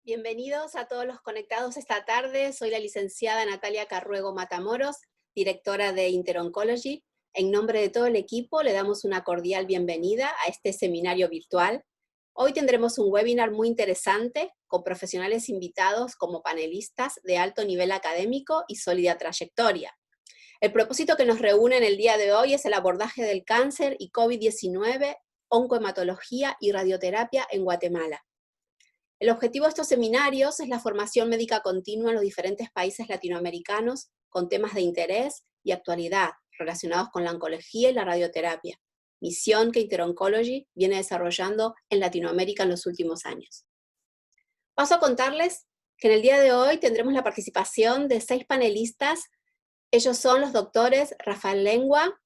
Bienvenidos a todos los conectados esta tarde. Soy la licenciada Natalia Carruego Matamoros, directora de Interoncology. En nombre de todo el equipo le damos una cordial bienvenida a este seminario virtual. Hoy tendremos un webinar muy interesante con profesionales invitados como panelistas de alto nivel académico y sólida trayectoria. El propósito que nos reúne en el día de hoy es el abordaje del cáncer y COVID-19, oncohematología y radioterapia en Guatemala. El objetivo de estos seminarios es la formación médica continua en los diferentes países latinoamericanos con temas de interés y actualidad relacionados con la oncología y la radioterapia, misión que Interoncology viene desarrollando en Latinoamérica en los últimos años. Paso a contarles que en el día de hoy tendremos la participación de 6 panelistas. Ellos son los doctores Rafael Lengua,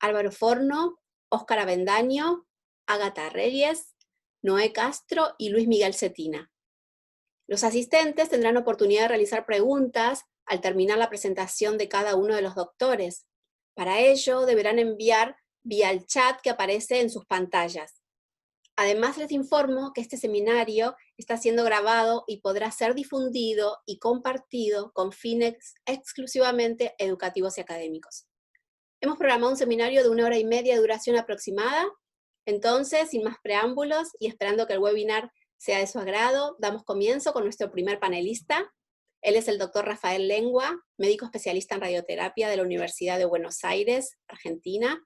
Álvaro Forno, Óscar Avendaño, Ágata Reyes, Noé Castro y Luis Miguel Cetina. Los asistentes tendrán oportunidad de realizar preguntas al terminar la presentación de cada uno de los doctores. Para ello, deberán enviar vía el chat que aparece en sus pantallas. Además, les informo que este seminario está siendo grabado y podrá ser difundido y compartido con fines exclusivamente educativos y académicos. Hemos programado un seminario de 1 hora y media de duración aproximada. Entonces, sin más preámbulos y esperando que el webinar sea de su agrado, damos comienzo con nuestro primer panelista. Él es el doctor Rafael Lengua, médico especialista en radioterapia de la Universidad de Buenos Aires, Argentina,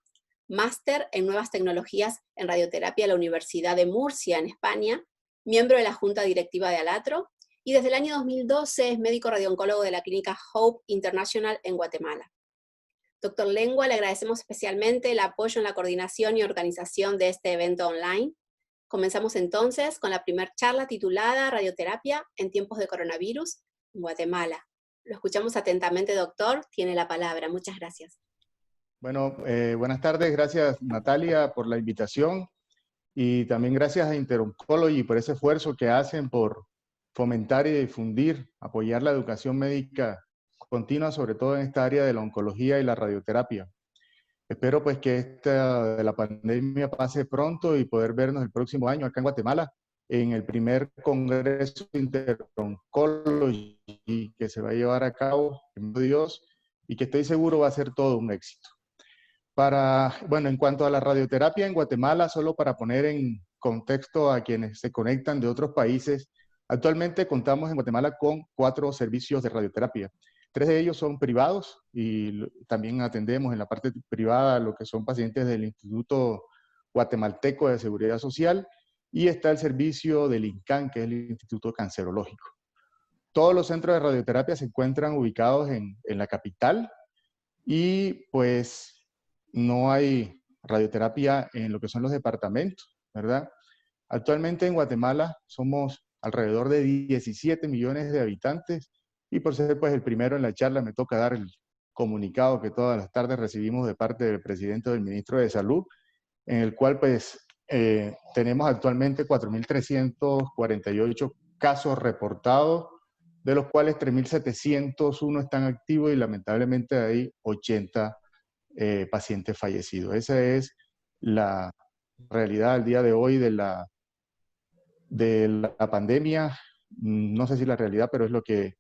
máster en nuevas tecnologías en radioterapia de la Universidad de Murcia, en España, miembro de la Junta Directiva de ALATRO, y desde el año 2012 es médico radiooncólogo de la clínica Hope International en Guatemala. Doctor Lengua, le agradecemos especialmente el apoyo en la coordinación y organización de este evento online. Comenzamos entonces con la primera charla titulada Radioterapia en tiempos de coronavirus en Guatemala. Lo escuchamos atentamente, doctor. Tiene la palabra. Muchas gracias. Bueno, buenas tardes. Gracias, Natalia, por la invitación. Y también gracias a Interoncology por ese esfuerzo que hacen por fomentar y difundir, apoyar la educación médica continua, sobre todo en esta área de la oncología y la radioterapia. Espero pues que esta de la pandemia pase pronto y poder vernos el próximo año acá en Guatemala en el primer Congreso Interoncology que se va a llevar a cabo, en Dios, y que estoy seguro va a ser todo un éxito. Bueno, en cuanto a la radioterapia en Guatemala, solo para poner en contexto a quienes se conectan de otros países, actualmente contamos en Guatemala con 4 servicios de radioterapia. 3 de ellos son privados y también atendemos en la parte privada lo que son pacientes del Instituto Guatemalteco de Seguridad Social, y está el servicio del INCAN, que es el Instituto Cancerológico. Todos los centros de radioterapia se encuentran ubicados en la capital y pues no hay radioterapia en lo que son los departamentos, ¿verdad? Actualmente en Guatemala somos alrededor de 17 millones de habitantes, y por ser pues el primero en la charla me toca dar el comunicado que todas las tardes recibimos de parte del presidente o del ministro de Salud, en el cual pues tenemos actualmente 4.348 casos reportados, de los cuales 3.701 están activos y lamentablemente hay 80 pacientes fallecidos. Esa es la realidad al día de hoy de la pandemia. No sé si la realidad, pero es lo que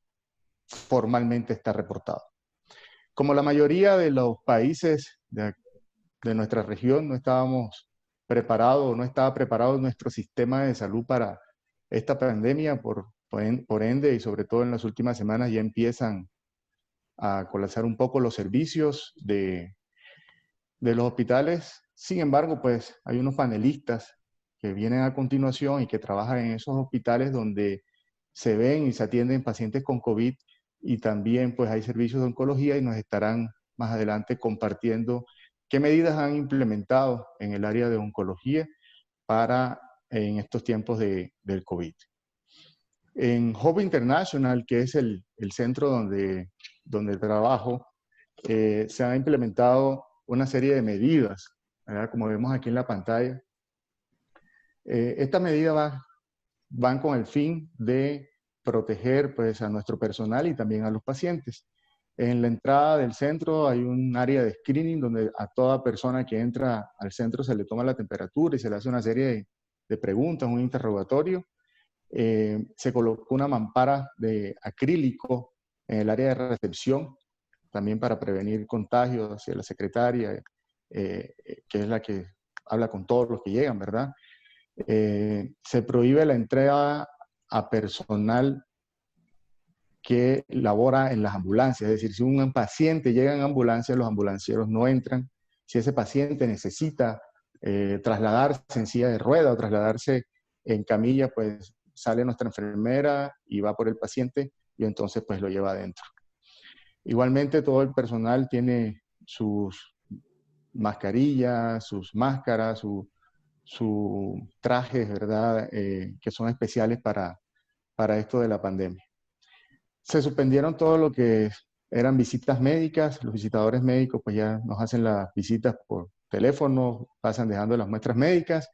formalmente está reportado. Como la mayoría de los países de nuestra región no estábamos preparados, no estaba preparado nuestro sistema de salud para esta pandemia, por ende, y sobre todo en las últimas semanas ya empiezan a colapsar un poco los servicios de los hospitales. Sin embargo, pues hay unos panelistas que vienen a continuación y que trabajan en esos hospitales donde se ven y se atienden pacientes con COVID, y también pues hay servicios de oncología, y nos estarán más adelante compartiendo qué medidas han implementado en el área de oncología en estos tiempos del COVID. En Hope International, que es el centro donde trabajo, se han implementado una serie de medidas, ¿verdad? Como vemos aquí en la pantalla. Estas medidas van con el fin de proteger pues, a nuestro personal y también a los pacientes. En la entrada del centro hay un área de screening donde a toda persona que entra al centro se le toma la temperatura y se le hace una serie de preguntas, un interrogatorio. se colocó una mampara de acrílico en el área de recepción, también para prevenir contagios hacia la secretaria, que es la que habla con todos los que llegan, ¿verdad? Se prohíbe la entrega a personal que labora en las ambulancias. Es decir, si un paciente llega en ambulancia, los ambulancieros no entran. Si ese paciente necesita trasladarse en silla de rueda o trasladarse en camilla, pues sale nuestra enfermera y va por el paciente y entonces pues lo lleva adentro. Igualmente todo el personal tiene sus mascarillas, sus máscaras, sus trajes, ¿verdad? Que son especiales para esto de la pandemia. Se suspendieron todo lo que eran visitas médicas. Los visitadores médicos pues ya nos hacen las visitas por teléfono, pasan dejando las muestras médicas.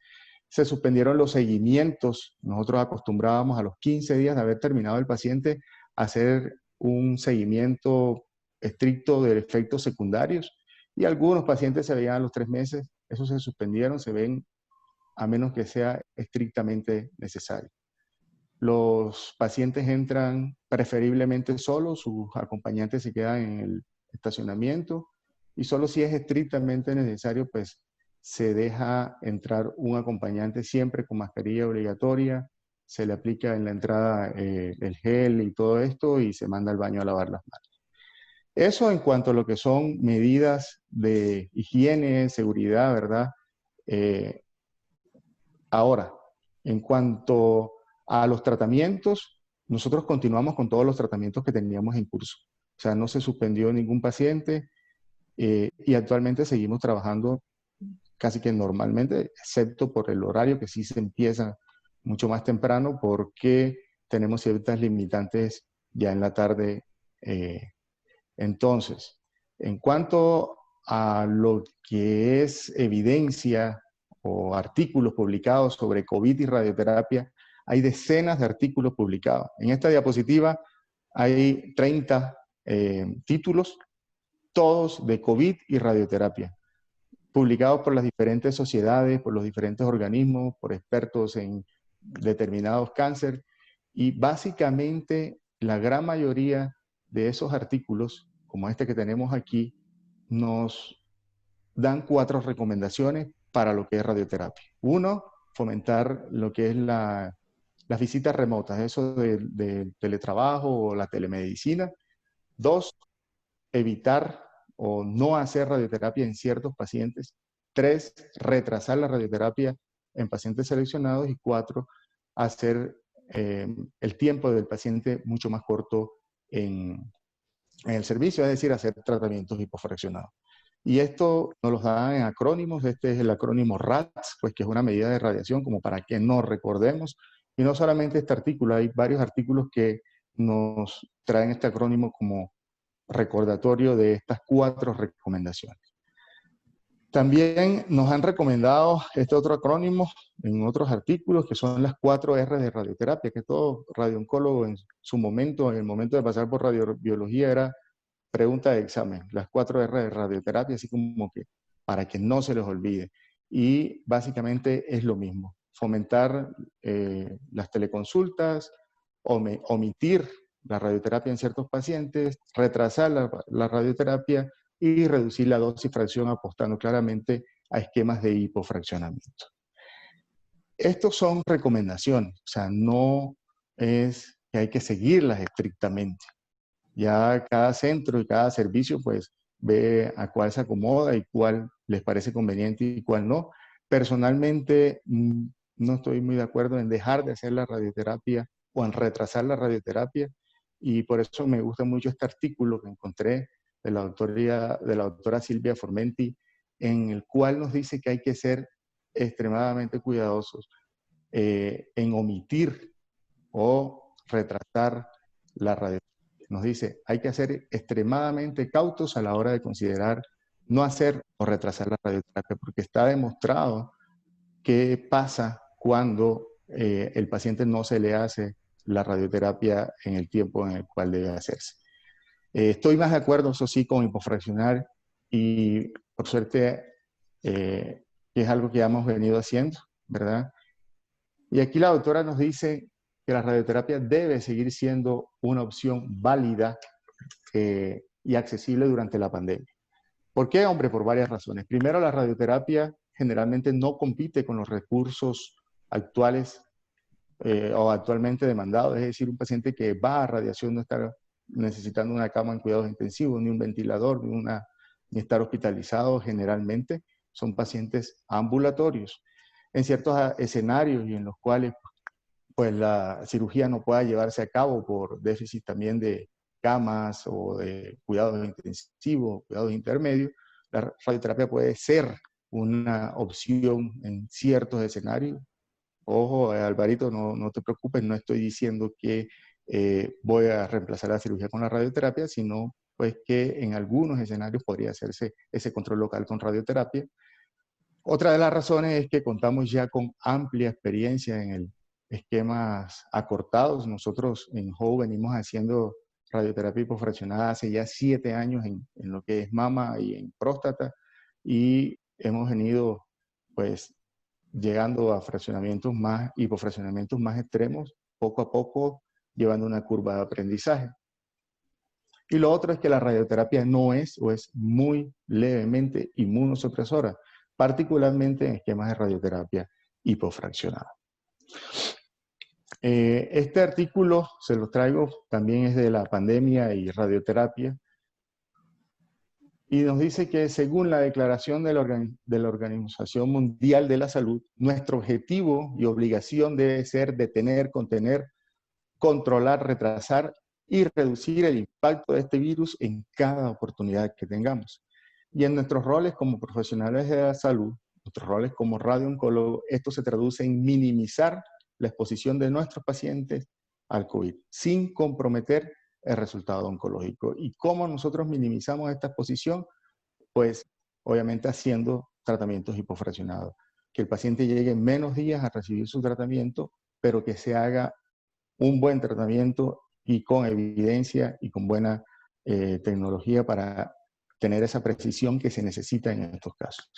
Se suspendieron los seguimientos. Nosotros acostumbrábamos a los 15 días de haber terminado el paciente a hacer un seguimiento estricto de efectos secundarios y algunos pacientes se veían a los 3 meses. Esos se suspendieron, se ven a menos que sea estrictamente necesario. Los pacientes entran preferiblemente solos, sus acompañantes se quedan en el estacionamiento y solo si es estrictamente necesario, pues se deja entrar un acompañante siempre con mascarilla obligatoria, se le aplica en la entrada el gel y todo esto y se manda al baño a lavar las manos. Eso en cuanto a lo que son medidas de higiene, seguridad, ¿verdad? Eh, Ahora, en cuanto a los tratamientos, nosotros continuamos con todos los tratamientos que teníamos en curso. O sea, no se suspendió ningún paciente y actualmente seguimos trabajando casi que normalmente, excepto por el horario que sí se empieza mucho más temprano porque tenemos ciertas limitantes ya en la tarde. Entonces, en cuanto a lo que es evidencia o artículos publicados sobre COVID y radioterapia, hay decenas de artículos publicados. En esta diapositiva hay 30 títulos, todos de COVID y radioterapia, publicados por las diferentes sociedades, por los diferentes organismos, por expertos en determinados cánceres, y básicamente la gran mayoría de esos artículos, como este que tenemos aquí, nos dan 4 recomendaciones para lo que es radioterapia. Uno, fomentar lo que es las visitas remotas, eso de teletrabajo o la telemedicina. 2, evitar o no hacer radioterapia en ciertos pacientes. 3, retrasar la radioterapia en pacientes seleccionados. Y 4, hacer el tiempo del paciente mucho más corto en el servicio, es decir, hacer tratamientos hipofraccionados. Y esto nos lo dan en acrónimos. Este es el acrónimo RATS, pues que es una medida de radiación, como para que no recordemos. Y no solamente este artículo, hay varios artículos que nos traen este acrónimo como recordatorio de estas 4 recomendaciones. También nos han recomendado este otro acrónimo en otros artículos, que son las 4 R de radioterapia, que todo radiooncólogo en su momento, en el momento de pasar por radiobiología, era pregunta de examen, las 4 R de radioterapia, así como que para que no se les olvide. Y básicamente es lo mismo, fomentar las teleconsultas, omitir la radioterapia en ciertos pacientes, retrasar la radioterapia y reducir la dosis fracción apostando claramente a esquemas de hipofraccionamiento. Estos son recomendaciones, o sea, no es que hay que seguirlas estrictamente. Ya cada centro y cada servicio pues ve a cuál se acomoda y cuál les parece conveniente y cuál no. Personalmente no estoy muy de acuerdo en dejar de hacer la radioterapia o en retrasar la radioterapia y por eso me gusta mucho este artículo que encontré de la doctora Silvia Formenti, en el cual nos dice que hay que ser extremadamente cuidadosos en omitir o retrasar la radioterapia. Nos dice, hay que ser extremadamente cautos a la hora de considerar no hacer o retrasar la radioterapia, porque está demostrado qué pasa cuando el paciente no se le hace la radioterapia en el tiempo en el cual debe hacerse. Estoy más de acuerdo, eso sí, con hipofraccionar y por suerte es algo que ya hemos venido haciendo, ¿verdad? Y aquí la doctora nos dice que la radioterapia debe seguir siendo una opción válida y accesible durante la pandemia. ¿Por qué, hombre? Por varias razones. Primero, la radioterapia generalmente no compite con los recursos actuales o actualmente demandados. Es decir, un paciente que va a radiación no está necesitando una cama en cuidados intensivos, ni un ventilador, ni estar hospitalizado generalmente. Son pacientes ambulatorios. En ciertos escenarios y en los cuales pues, la cirugía no pueda llevarse a cabo por déficit también de camas o de cuidados intensivos, cuidados intermedios, la radioterapia puede ser una opción en ciertos escenarios. Ojo, Alvarito, no te preocupes, no estoy diciendo que voy a reemplazar la cirugía con la radioterapia, sino pues que en algunos escenarios podría hacerse ese control local con radioterapia. Otra de las razones es que contamos ya con amplia experiencia en el esquemas acortados. Nosotros en HOW venimos haciendo radioterapia hipofraccionada hace ya 7 años en lo que es mama y en próstata, y hemos venido pues llegando a hipofraccionamientos más extremos, poco a poco llevando una curva de aprendizaje. Y lo otro es que la radioterapia no es o es muy levemente inmunosupresora, particularmente en esquemas de radioterapia hipofraccionada. Este artículo se lo traigo, también es de la pandemia y radioterapia, y nos dice que según la declaración de la Organización Mundial de la Salud, nuestro objetivo y obligación debe ser detener, contener, controlar, retrasar y reducir el impacto de este virus en cada oportunidad que tengamos. Y en nuestros roles como profesionales de la salud, nuestros roles como radiooncólogos, esto se traduce en minimizar la exposición de nuestros pacientes al COVID, sin comprometer el resultado oncológico. ¿Y cómo nosotros minimizamos esta exposición? Pues obviamente haciendo tratamientos hipofraccionados. Que el paciente llegue en menos días a recibir su tratamiento, pero que se haga un buen tratamiento y con evidencia y con buena tecnología para tener esa precisión que se necesita en estos casos.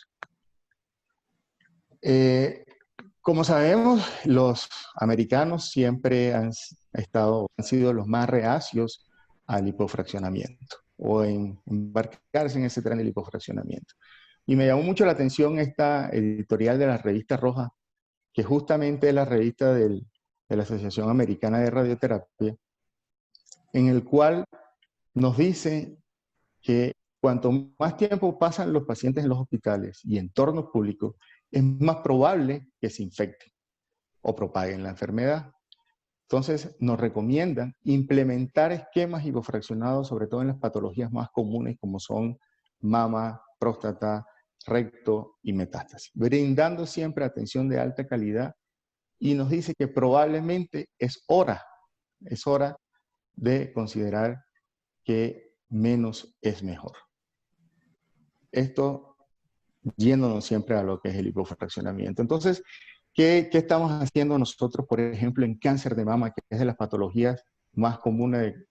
Como sabemos, los americanos siempre han sido los más reacios al hipofraccionamiento o en embarcarse en ese tren del hipofraccionamiento. Y me llamó mucho la atención esta editorial de la revista Roja, que justamente es la revista de la Asociación Americana de Radioterapia, en el cual nos dice que cuanto más tiempo pasan los pacientes en los hospitales y entornos públicos, es más probable que se infecten o propaguen la enfermedad. Entonces, nos recomiendan implementar esquemas hipofraccionados, sobre todo en las patologías más comunes, como son mama, próstata, recto y metástasis, brindando siempre atención de alta calidad, y nos dice que probablemente es hora de considerar que menos es mejor. Esto yéndonos siempre a lo que es el hipofraccionamiento. Entonces, ¿qué estamos haciendo nosotros, por ejemplo, en cáncer de mama, que es de las patologías más comunes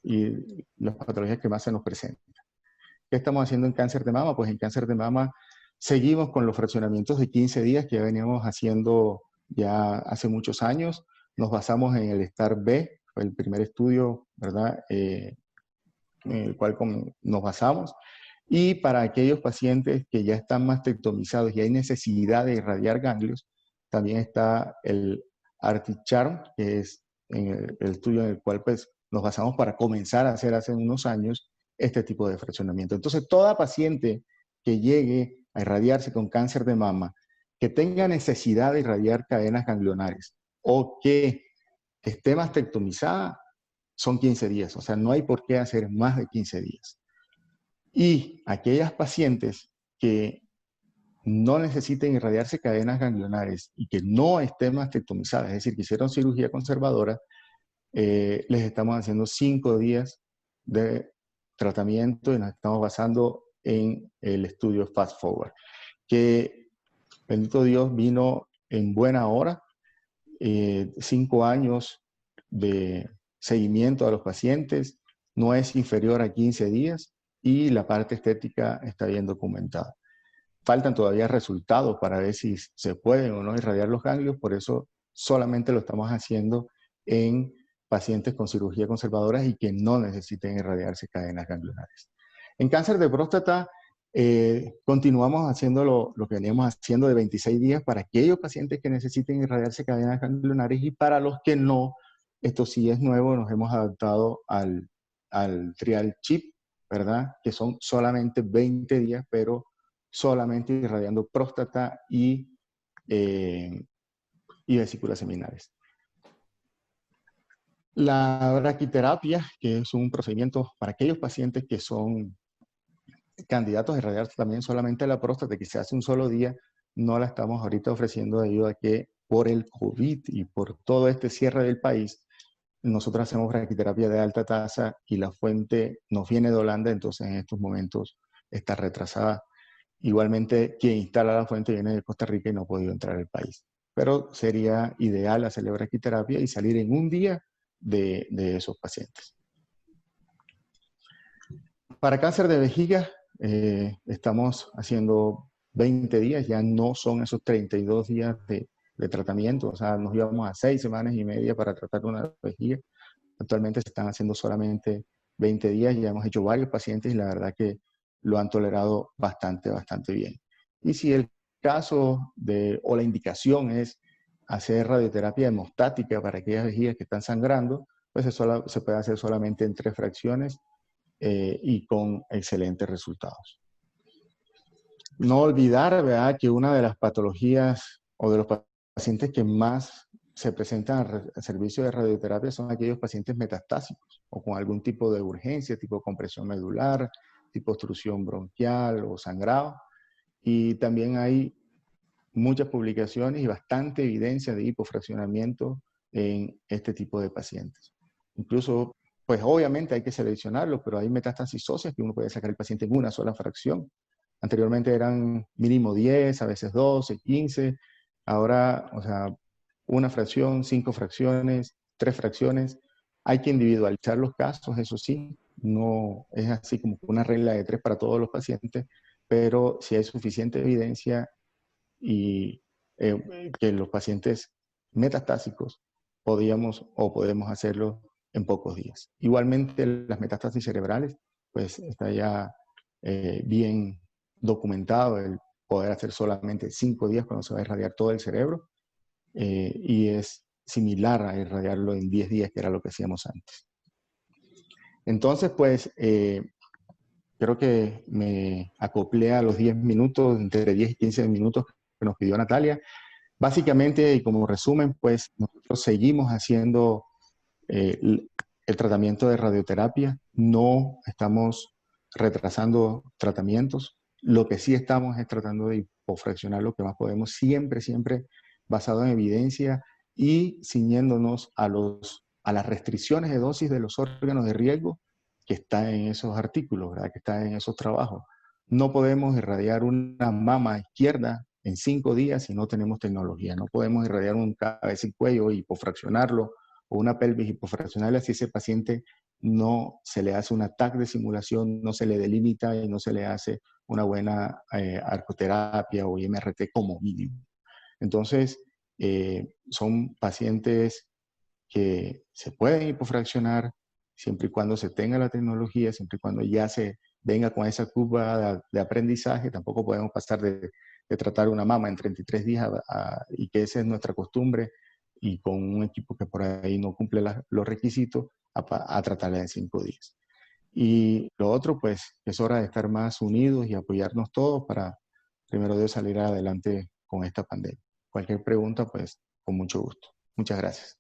y las patologías que más se nos presentan? ¿Qué estamos haciendo en cáncer de mama? Pues en cáncer de mama seguimos con los fraccionamientos de 15 días que ya veníamos haciendo ya hace muchos años. Nos basamos en el STAR-B, fue el primer estudio, ¿verdad?, en el cual nos basamos. Y para aquellos pacientes que ya están mastectomizados y hay necesidad de irradiar ganglios, también está el ARTICHARM, que es el estudio en el cual pues, nos basamos para comenzar a hacer hace unos años este tipo de fraccionamiento. Entonces, toda paciente que llegue a irradiarse con cáncer de mama, que tenga necesidad de irradiar cadenas ganglionares o que esté mastectomizada, son 15 días. O sea, no hay por qué hacer más de 15 días. Y aquellas pacientes que no necesiten irradiarse cadenas ganglionares y que no estén mastectomizadas, es decir, que hicieron cirugía conservadora, les estamos haciendo 5 días de tratamiento y nos estamos basando en el estudio Fast Forward, que, bendito Dios, vino en buena hora, 5 años de seguimiento a los pacientes, no es inferior a 15 días y la parte estética está bien documentada. Faltan todavía resultados para ver si se pueden o no irradiar los ganglios, por eso solamente lo estamos haciendo en pacientes con cirugía conservadora y que no necesiten irradiarse cadenas ganglionares. En cáncer de próstata, continuamos haciendo lo que veníamos haciendo de 26 días para aquellos pacientes que necesiten irradiarse cadenas ganglionares, y para los que no, esto sí es nuevo, nos hemos adaptado al trial chip, ¿verdad? Que son solamente 20 días, pero solamente irradiando próstata y vesículas seminales. La braquiterapia, que es un procedimiento para aquellos pacientes que son candidatos a irradiarse también solamente la próstata, que se hace un solo día, no la estamos ahorita ofreciendo debido a que por el COVID y por todo este cierre del país, nosotros hacemos braquiterapia de alta tasa y la fuente nos viene de Holanda, entonces en estos momentos está retrasada. Igualmente, quien instala la fuente viene de Costa Rica y no ha podido entrar al país. Pero sería ideal hacer la braquiterapia y salir en un día de esos pacientes. Para cáncer de vejiga, estamos haciendo 20 días, ya no son esos 32 días de tratamiento, o sea, nos íbamos a 6 semanas y media para tratar una vejiga. Actualmente se están haciendo solamente 20 días, ya hemos hecho varios pacientes y la verdad que lo han tolerado bastante bien. Y si el caso o la indicación es hacer radioterapia hemostática para aquellas vejigas que están sangrando, pues se puede hacer solamente en 3 fracciones y con excelentes resultados. No olvidar, ¿verdad?, que una de las patologías o de los pacientes que más se presentan al servicio de radioterapia son aquellos pacientes metastásicos o con algún tipo de urgencia, tipo compresión medular, tipo obstrucción bronquial o sangrado. Y también hay muchas publicaciones y bastante evidencia de hipofraccionamiento en este tipo de pacientes. Incluso, pues obviamente hay que seleccionarlos, pero hay metástasis óseas que uno puede sacar el paciente en una sola fracción. Anteriormente eran mínimo 10, a veces 12, 15. Ahora, o sea, una fracción, 5 fracciones, 3 fracciones. Hay que individualizar los casos, eso sí. No es así como una regla de 3 para todos los pacientes, pero si hay suficiente evidencia y que los pacientes metastásicos podemos hacerlo en pocos días. Igualmente, las metástasis cerebrales, pues está ya bien documentado el poder hacer solamente 5 días cuando se va a irradiar todo el cerebro, y es similar a irradiarlo en 10 días, que era lo que hacíamos antes. Entonces, pues, creo que me acoplé a los 10 minutos, entre 10 y 15 minutos que nos pidió Natalia. Básicamente, y como resumen, pues nosotros seguimos haciendo el tratamiento de radioterapia, no estamos retrasando tratamientos. Lo que sí estamos es tratando de hipofraccionar lo que más podemos, siempre basado en evidencia y ciñéndonos a las restricciones de dosis de los órganos de riesgo que están en esos artículos, ¿verdad?, que están en esos trabajos. No podemos irradiar una mama izquierda en 5 días si no tenemos tecnología. No podemos irradiar un cabeza y cuello y hipofraccionarlo, o una pelvis hipofraccionarla si ese paciente no se le hace un TAC de simulación, no se le delimita y no se le hace una buena arcoterapia o IMRT como mínimo. Entonces, son pacientes que se pueden hipofraccionar siempre y cuando se tenga la tecnología, siempre y cuando ya se venga con esa curva de aprendizaje. Tampoco podemos pasar de tratar una mama en 33 días y que esa es nuestra costumbre, y con un equipo que por ahí no cumple los requisitos, a tratarla en 5 días. Y lo otro, pues, es hora de estar más unidos y apoyarnos todos para, primero Dios, salir adelante con esta pandemia. Cualquier pregunta, pues, con mucho gusto. Muchas gracias.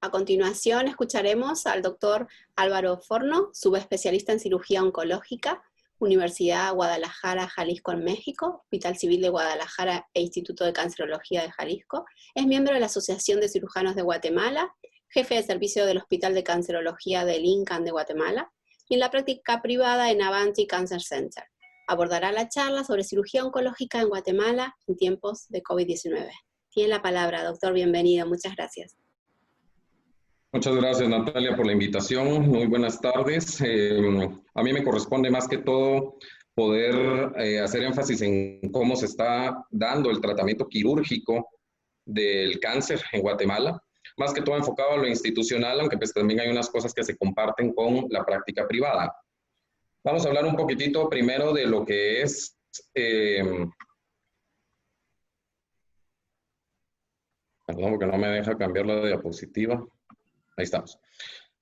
A continuación, escucharemos al doctor Álvaro Forno, subespecialista en cirugía oncológica, Universidad Guadalajara, Jalisco, en México, Hospital Civil de Guadalajara e Instituto de Cancerología de Jalisco. Es miembro de la Asociación de Cirujanos de Guatemala, jefe de servicio del Hospital de Cancerología del INCAN de Guatemala y en la práctica privada en Avanti Cancer Center. Abordará la charla sobre cirugía oncológica en Guatemala en tiempos de COVID-19. Tiene la palabra, doctor, bienvenido, muchas gracias. Muchas gracias, Natalia, por la invitación. Muy buenas tardes. A mí me corresponde más que todo poder hacer énfasis en cómo se está dando el tratamiento quirúrgico del cáncer en Guatemala, más que todo enfocado a lo institucional, aunque pues también hay unas cosas que se comparten con la práctica privada. Vamos a hablar un poquitito primero de lo que es perdón, porque no me deja cambiar la diapositiva. Ahí estamos.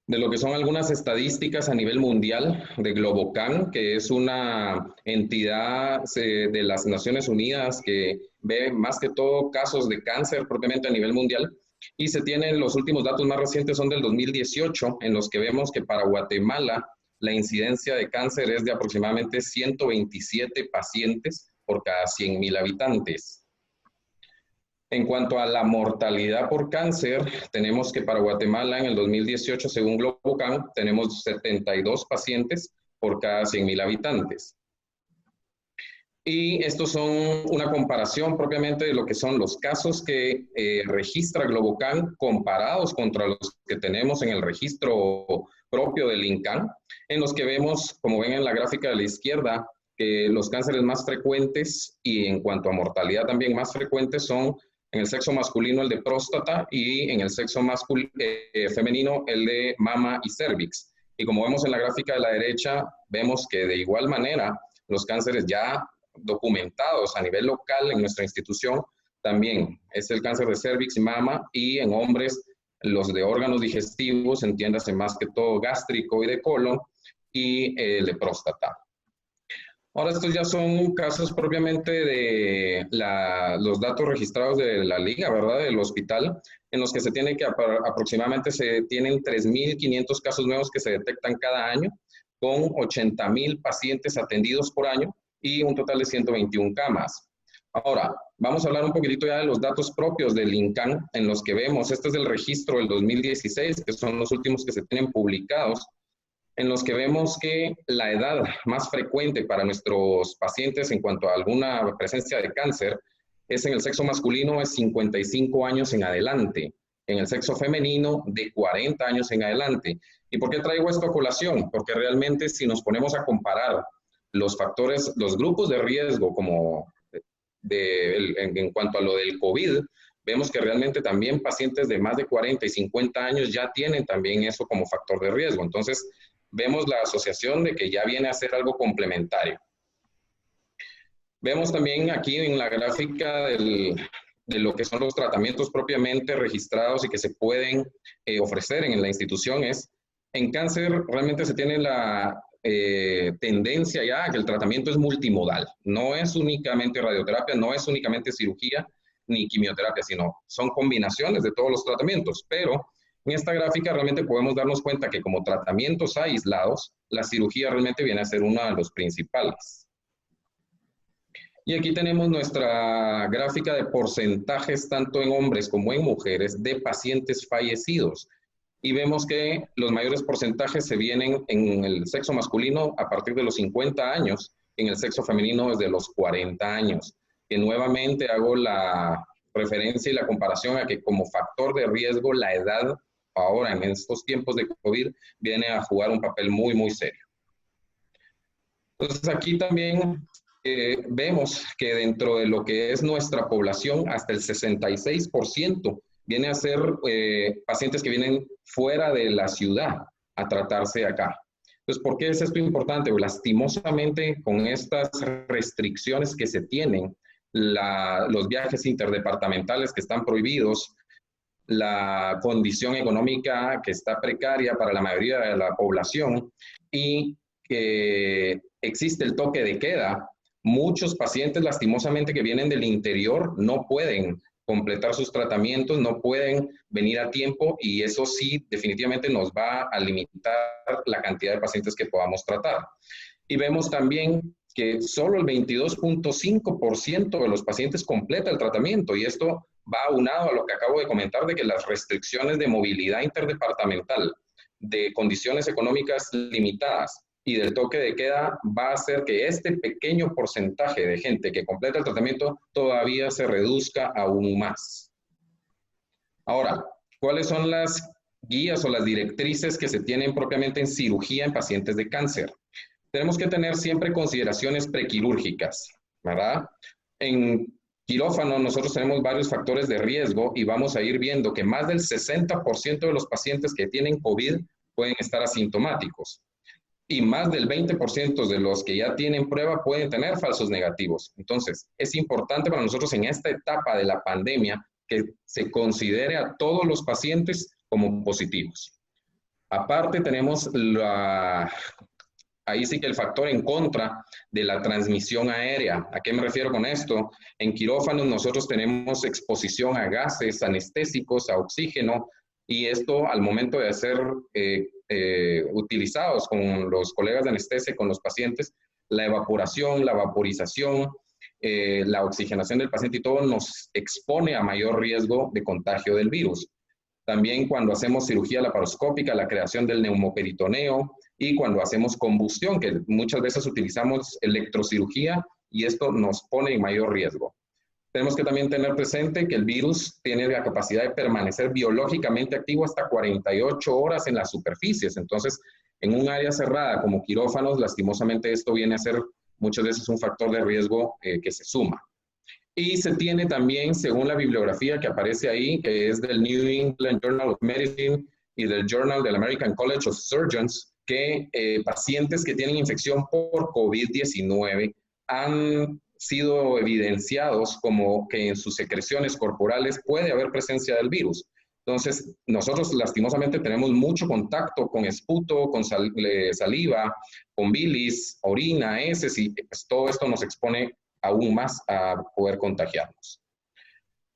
De lo que son algunas estadísticas a nivel mundial de Globocan, que es una entidad de las Naciones Unidas que ve más que todo casos de cáncer propiamente a nivel mundial. Y se tienen los últimos datos más recientes son del 2018, en los que vemos que para Guatemala la incidencia de cáncer es de aproximadamente 127 pacientes por cada 100,000 habitantes. En cuanto a la mortalidad por cáncer, tenemos que para Guatemala en el 2018, según Globocan, tenemos 72 pacientes por cada 100,000 habitantes. Y estos son una comparación propiamente de lo que son los casos que registra Globocan comparados contra los que tenemos en el registro propio del INCAN, en los que vemos, como ven en la gráfica de la izquierda, que los cánceres más frecuentes y en cuanto a mortalidad también más frecuentes son en el sexo masculino el de próstata y en el sexo femenino el de mama y cérvix. Y como vemos en la gráfica de la derecha, vemos que de igual manera los cánceres ya documentados a nivel local en nuestra institución también es el cáncer de cérvix y mama, y en hombres los de órganos digestivos, entiéndase más que todo gástrico y de colon, y el de próstata. Ahora estos ya son casos propiamente de los datos registrados de la liga, ¿verdad? Del hospital, en los que se tiene que aproximadamente se tienen 3.500 casos nuevos que se detectan cada año, con 80,000 pacientes atendidos por año y un total de 121 camas. Ahora, vamos a hablar un poquitito ya de los datos propios del INCAN, en los que vemos, este es el registro del 2016, que son los últimos que se tienen publicados, en los que vemos que la edad más frecuente para nuestros pacientes en cuanto a alguna presencia de cáncer es en el sexo masculino es 55 años en adelante, en el sexo femenino de 40 años en adelante. ¿Y por qué traigo esto a colación? Porque realmente si nos ponemos a comparar los factores, los grupos de riesgo como en cuanto a lo del COVID, vemos que realmente también pacientes de más de 40 y 50 años ya tienen también eso como factor de riesgo. Entonces, vemos la asociación de que ya viene a ser algo complementario. Vemos también aquí en la gráfica de lo que son los tratamientos propiamente registrados y que se pueden ofrecer en la institución. En cáncer realmente se tiene la tendencia ya a que el tratamiento es multimodal. No es únicamente radioterapia, no es únicamente cirugía ni quimioterapia, sino son combinaciones de todos los tratamientos. Pero en esta gráfica realmente podemos darnos cuenta que como tratamientos aislados, la cirugía realmente viene a ser uno de los principales. Y aquí tenemos nuestra gráfica de porcentajes tanto en hombres como en mujeres de pacientes fallecidos. Y vemos que los mayores porcentajes se vienen en el sexo masculino a partir de los 50 años, en el sexo femenino desde los 40 años. Que nuevamente hago la referencia y la comparación a que como factor de riesgo la edad ahora en estos tiempos de COVID viene a jugar un papel muy, muy serio. Entonces aquí también vemos que dentro de lo que es nuestra población, hasta el 66% viene a ser pacientes que vienen fuera de la ciudad a tratarse acá. Entonces, ¿por qué es esto importante? Lastimosamente, con estas restricciones que se tienen, los viajes interdepartamentales que están prohibidos, la condición económica que está precaria para la mayoría de la población y que existe el toque de queda, muchos pacientes lastimosamente que vienen del interior no pueden completar sus tratamientos, no pueden venir a tiempo y eso sí definitivamente nos va a limitar la cantidad de pacientes que podamos tratar. Y vemos también que solo el 22.5% de los pacientes completa el tratamiento y esto va aunado a lo que acabo de comentar de que las restricciones de movilidad interdepartamental, de condiciones económicas limitadas y del toque de queda va a hacer que este pequeño porcentaje de gente que completa el tratamiento todavía se reduzca aún más. Ahora, ¿cuáles son las guías o las directrices que se tienen propiamente en cirugía en pacientes de cáncer? Tenemos que tener siempre consideraciones prequirúrgicas, ¿verdad? En quirófano nosotros tenemos varios factores de riesgo y vamos a ir viendo que más del 60% de los pacientes que tienen COVID pueden estar asintomáticos y más del 20% de los que ya tienen prueba pueden tener falsos negativos. Entonces, es importante para nosotros en esta etapa de la pandemia que se considere a todos los pacientes como positivos. Aparte tenemos ahí sí que el factor en contra de la transmisión aérea. ¿A qué me refiero con esto? En quirófanos nosotros tenemos exposición a gases anestésicos, a oxígeno, y esto al momento de ser utilizados con los colegas de anestesia, con los pacientes, la evaporación, la vaporización, la oxigenación del paciente y todo nos expone a mayor riesgo de contagio del virus. También cuando hacemos cirugía laparoscópica, la creación del neumoperitoneo, y cuando hacemos combustión, que muchas veces utilizamos electrocirugía y esto nos pone en mayor riesgo. Tenemos que también tener presente que el virus tiene la capacidad de permanecer biológicamente activo hasta 48 horas en las superficies. Entonces, en un área cerrada como quirófanos, lastimosamente esto viene a ser muchas veces un factor de riesgo que se suma. Y se tiene también, según la bibliografía que aparece ahí, que es del New England Journal of Medicine y del Journal del American College of Surgeons, que pacientes que tienen infección por COVID-19 han sido evidenciados como que en sus secreciones corporales puede haber presencia del virus. Entonces, nosotros lastimosamente tenemos mucho contacto con esputo, con saliva, con bilis, orina, heces, y pues todo esto nos expone aún más a poder contagiarnos.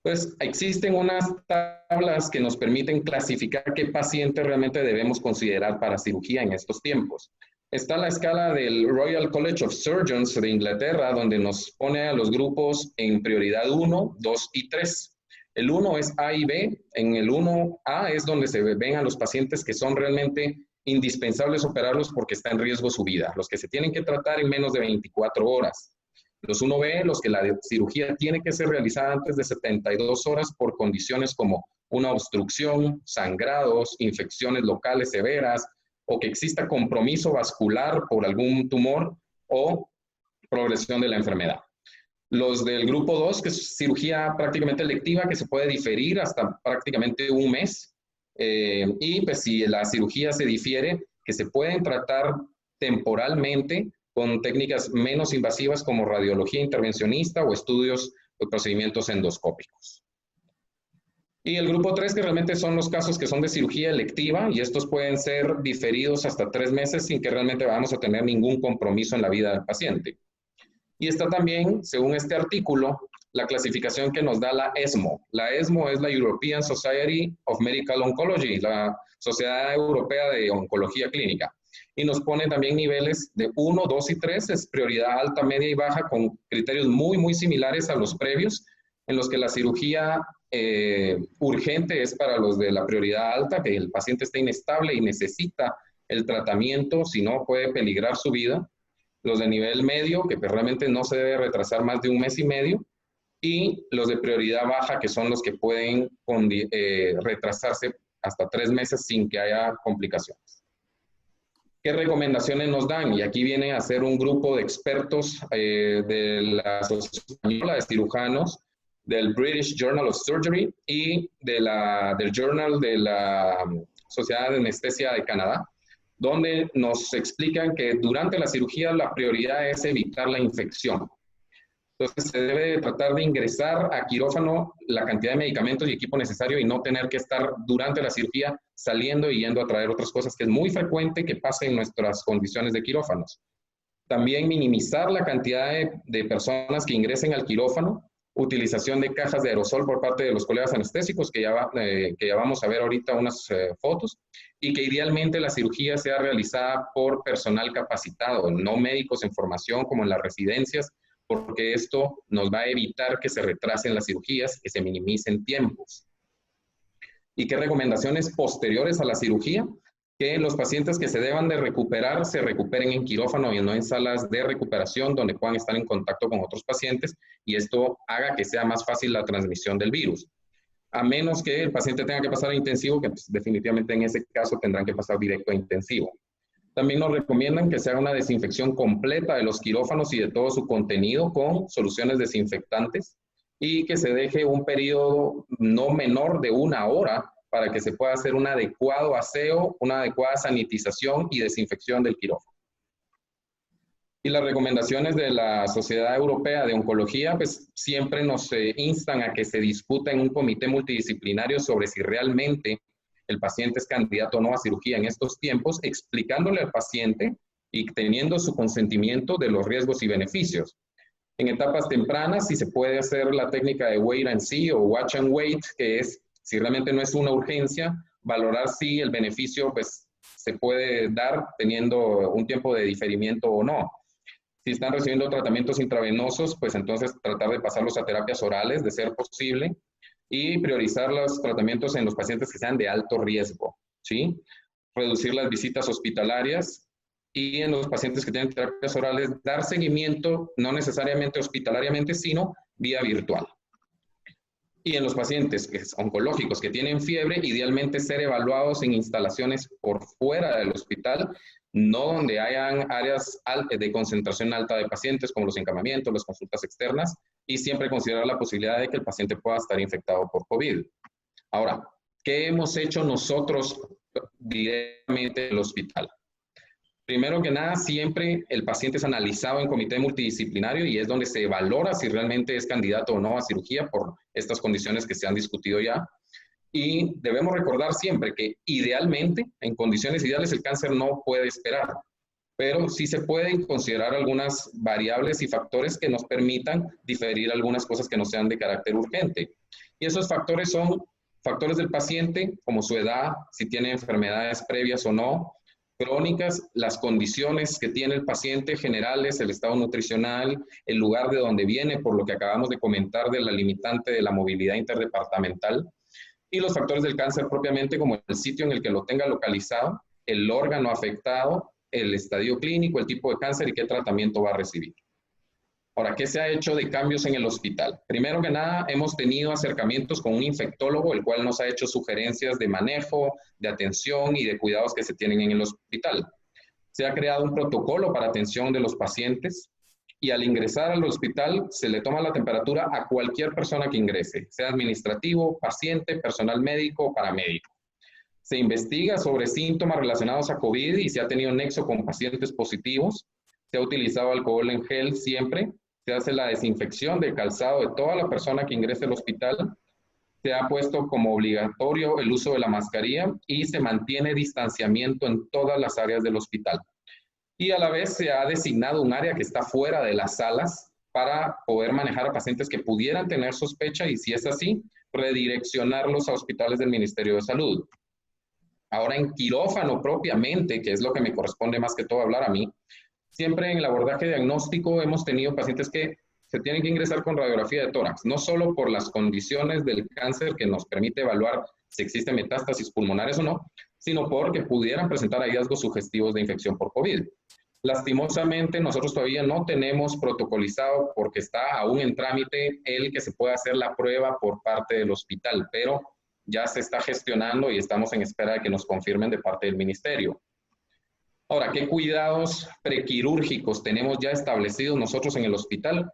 Pues existen unas tablas que nos permiten clasificar qué paciente realmente debemos considerar para cirugía en estos tiempos. Está la escala del Royal College of Surgeons de Inglaterra, donde nos pone a los grupos en prioridad 1, 2 y 3. El 1 es A y B. En el 1A es donde se ven a los pacientes que son realmente indispensables operarlos porque está en riesgo su vida, los que se tienen que tratar en menos de 24 horas. Los 1B, los que la cirugía tiene que ser realizada antes de 72 horas por condiciones como una obstrucción, sangrados, infecciones locales severas, o que exista compromiso vascular por algún tumor o progresión de la enfermedad. Los del grupo 2, que es cirugía prácticamente electiva, que se puede diferir hasta prácticamente un mes. Y pues si la cirugía se difiere, que se pueden tratar temporalmente con técnicas menos invasivas como radiología intervencionista o estudios o procedimientos endoscópicos. Y el grupo 3, que realmente son los casos que son de cirugía electiva, y estos pueden ser diferidos hasta 3 meses sin que realmente vamos a tener ningún compromiso en la vida del paciente. Y está también, según este artículo, la clasificación que nos da la ESMO. La ESMO es la European Society of Medical Oncology, la Sociedad Europea de Oncología Clínica. Y nos pone también niveles de 1, 2 y 3, es prioridad alta, media y baja, con criterios muy similares a los previos, en los que la cirugía urgente es para los de la prioridad alta, que el paciente está inestable y necesita el tratamiento, si no puede peligrar su vida. Los de nivel medio, que realmente no se debe retrasar más de 1 mes y medio, y los de prioridad baja, que son los que pueden retrasarse hasta 3 meses sin que haya complicaciones. ¿Qué recomendaciones nos dan? Y aquí viene a ser un grupo de expertos de la Asociación Española de Cirujanos, del British Journal of Surgery y del Journal de la Sociedad de Anestesia de Canadá, donde nos explican que durante la cirugía la prioridad es evitar la infección. Entonces se debe tratar de ingresar a quirófano la cantidad de medicamentos y equipo necesario y no tener que estar durante la cirugía saliendo y yendo a traer otras cosas, que es muy frecuente que pase en nuestras condiciones de quirófanos. También minimizar la cantidad de personas que ingresen al quirófano, utilización de cajas de aerosol por parte de los colegas anestésicos, que ya vamos a ver ahorita unas fotos, y que idealmente la cirugía sea realizada por personal capacitado, no médicos en formación como en las residencias, porque esto nos va a evitar que se retrasen las cirugías, que se minimicen tiempos. ¿Y qué recomendaciones posteriores a la cirugía? Que los pacientes que se deban de recuperar se recuperen en quirófano y no en salas de recuperación donde puedan estar en contacto con otros pacientes y esto haga que sea más fácil la transmisión del virus. A menos que el paciente tenga que pasar a intensivo, que pues, definitivamente en ese caso tendrán que pasar directo a intensivo. También nos recomiendan que se haga una desinfección completa de los quirófanos y de todo su contenido con soluciones desinfectantes y que se deje un periodo no menor de 1 hora para que se pueda hacer un adecuado aseo, una adecuada sanitización y desinfección del quirófano. Y las recomendaciones de la Sociedad Europea de Oncología, pues siempre nos instan a que se discuta en un comité multidisciplinario sobre si realmente el paciente es candidato o no a cirugía en estos tiempos, explicándole al paciente y teniendo su consentimiento de los riesgos y beneficios. En etapas tempranas, si se puede hacer la técnica de wait and see o watch and wait, que es, si realmente no es una urgencia, valorar si el beneficio pues, se puede dar teniendo un tiempo de diferimiento o no. Si están recibiendo tratamientos intravenosos, pues entonces tratar de pasarlos a terapias orales, de ser posible, y priorizar los tratamientos en los pacientes que sean de alto riesgo, ¿sí? Reducir las visitas hospitalarias y en los pacientes que tienen terapias orales, dar seguimiento, no necesariamente hospitalariamente, sino vía virtual. Y en los pacientes oncológicos que tienen fiebre, idealmente ser evaluados en instalaciones por fuera del hospital, no donde hayan áreas de concentración alta de pacientes, como los encamamientos, las consultas externas, y siempre considerar la posibilidad de que el paciente pueda estar infectado por COVID. Ahora, ¿qué hemos hecho nosotros directamente en el hospital? Primero que nada, siempre el paciente es analizado en comité multidisciplinario y es donde se valora si realmente es candidato o no a cirugía por estas condiciones que se han discutido ya. Y debemos recordar siempre que idealmente, en condiciones ideales, el cáncer no puede esperar, pero sí se pueden considerar algunas variables y factores que nos permitan diferir algunas cosas que no sean de carácter urgente. Y esos factores son factores del paciente, como su edad, si tiene enfermedades previas o no, crónicas, las condiciones que tiene el paciente generales, el estado nutricional, el lugar de donde viene, por lo que acabamos de comentar de la limitante de la movilidad interdepartamental, y los factores del cáncer propiamente, como el sitio en el que lo tenga localizado, el órgano afectado, el estadio clínico, el tipo de cáncer y qué tratamiento va a recibir. Ahora, ¿qué se ha hecho de cambios en el hospital? Primero que nada, hemos tenido acercamientos con un infectólogo, el cual nos ha hecho sugerencias de manejo, de atención y de cuidados que se tienen en el hospital. Se ha creado un protocolo para atención de los pacientes y al ingresar al hospital se le toma la temperatura a cualquier persona que ingrese, sea administrativo, paciente, personal médico o paramédico. Se investiga sobre síntomas relacionados a COVID y si ha tenido nexo con pacientes positivos. Se ha utilizado alcohol en gel siempre. Se hace la desinfección del calzado de toda la persona que ingrese al hospital. Se ha puesto como obligatorio el uso de la mascarilla y se mantiene distanciamiento en todas las áreas del hospital. Y a la vez se ha designado un área que está fuera de las salas para poder manejar a pacientes que pudieran tener sospecha y, si es así, redireccionarlos a hospitales del Ministerio de Salud. Ahora, en quirófano propiamente, que es lo que me corresponde más que todo hablar a mí, siempre en el abordaje diagnóstico hemos tenido pacientes que se tienen que ingresar con radiografía de tórax, no solo por las condiciones del cáncer que nos permite evaluar si existen metástasis pulmonares o no, sino porque pudieran presentar hallazgos sugestivos de infección por COVID. Lastimosamente, nosotros todavía no tenemos protocolizado, porque está aún en trámite, el que se pueda hacer la prueba por parte del hospital, pero ya se está gestionando y estamos en espera de que nos confirmen de parte del ministerio. Ahora, ¿qué cuidados prequirúrgicos tenemos ya establecidos nosotros en el hospital?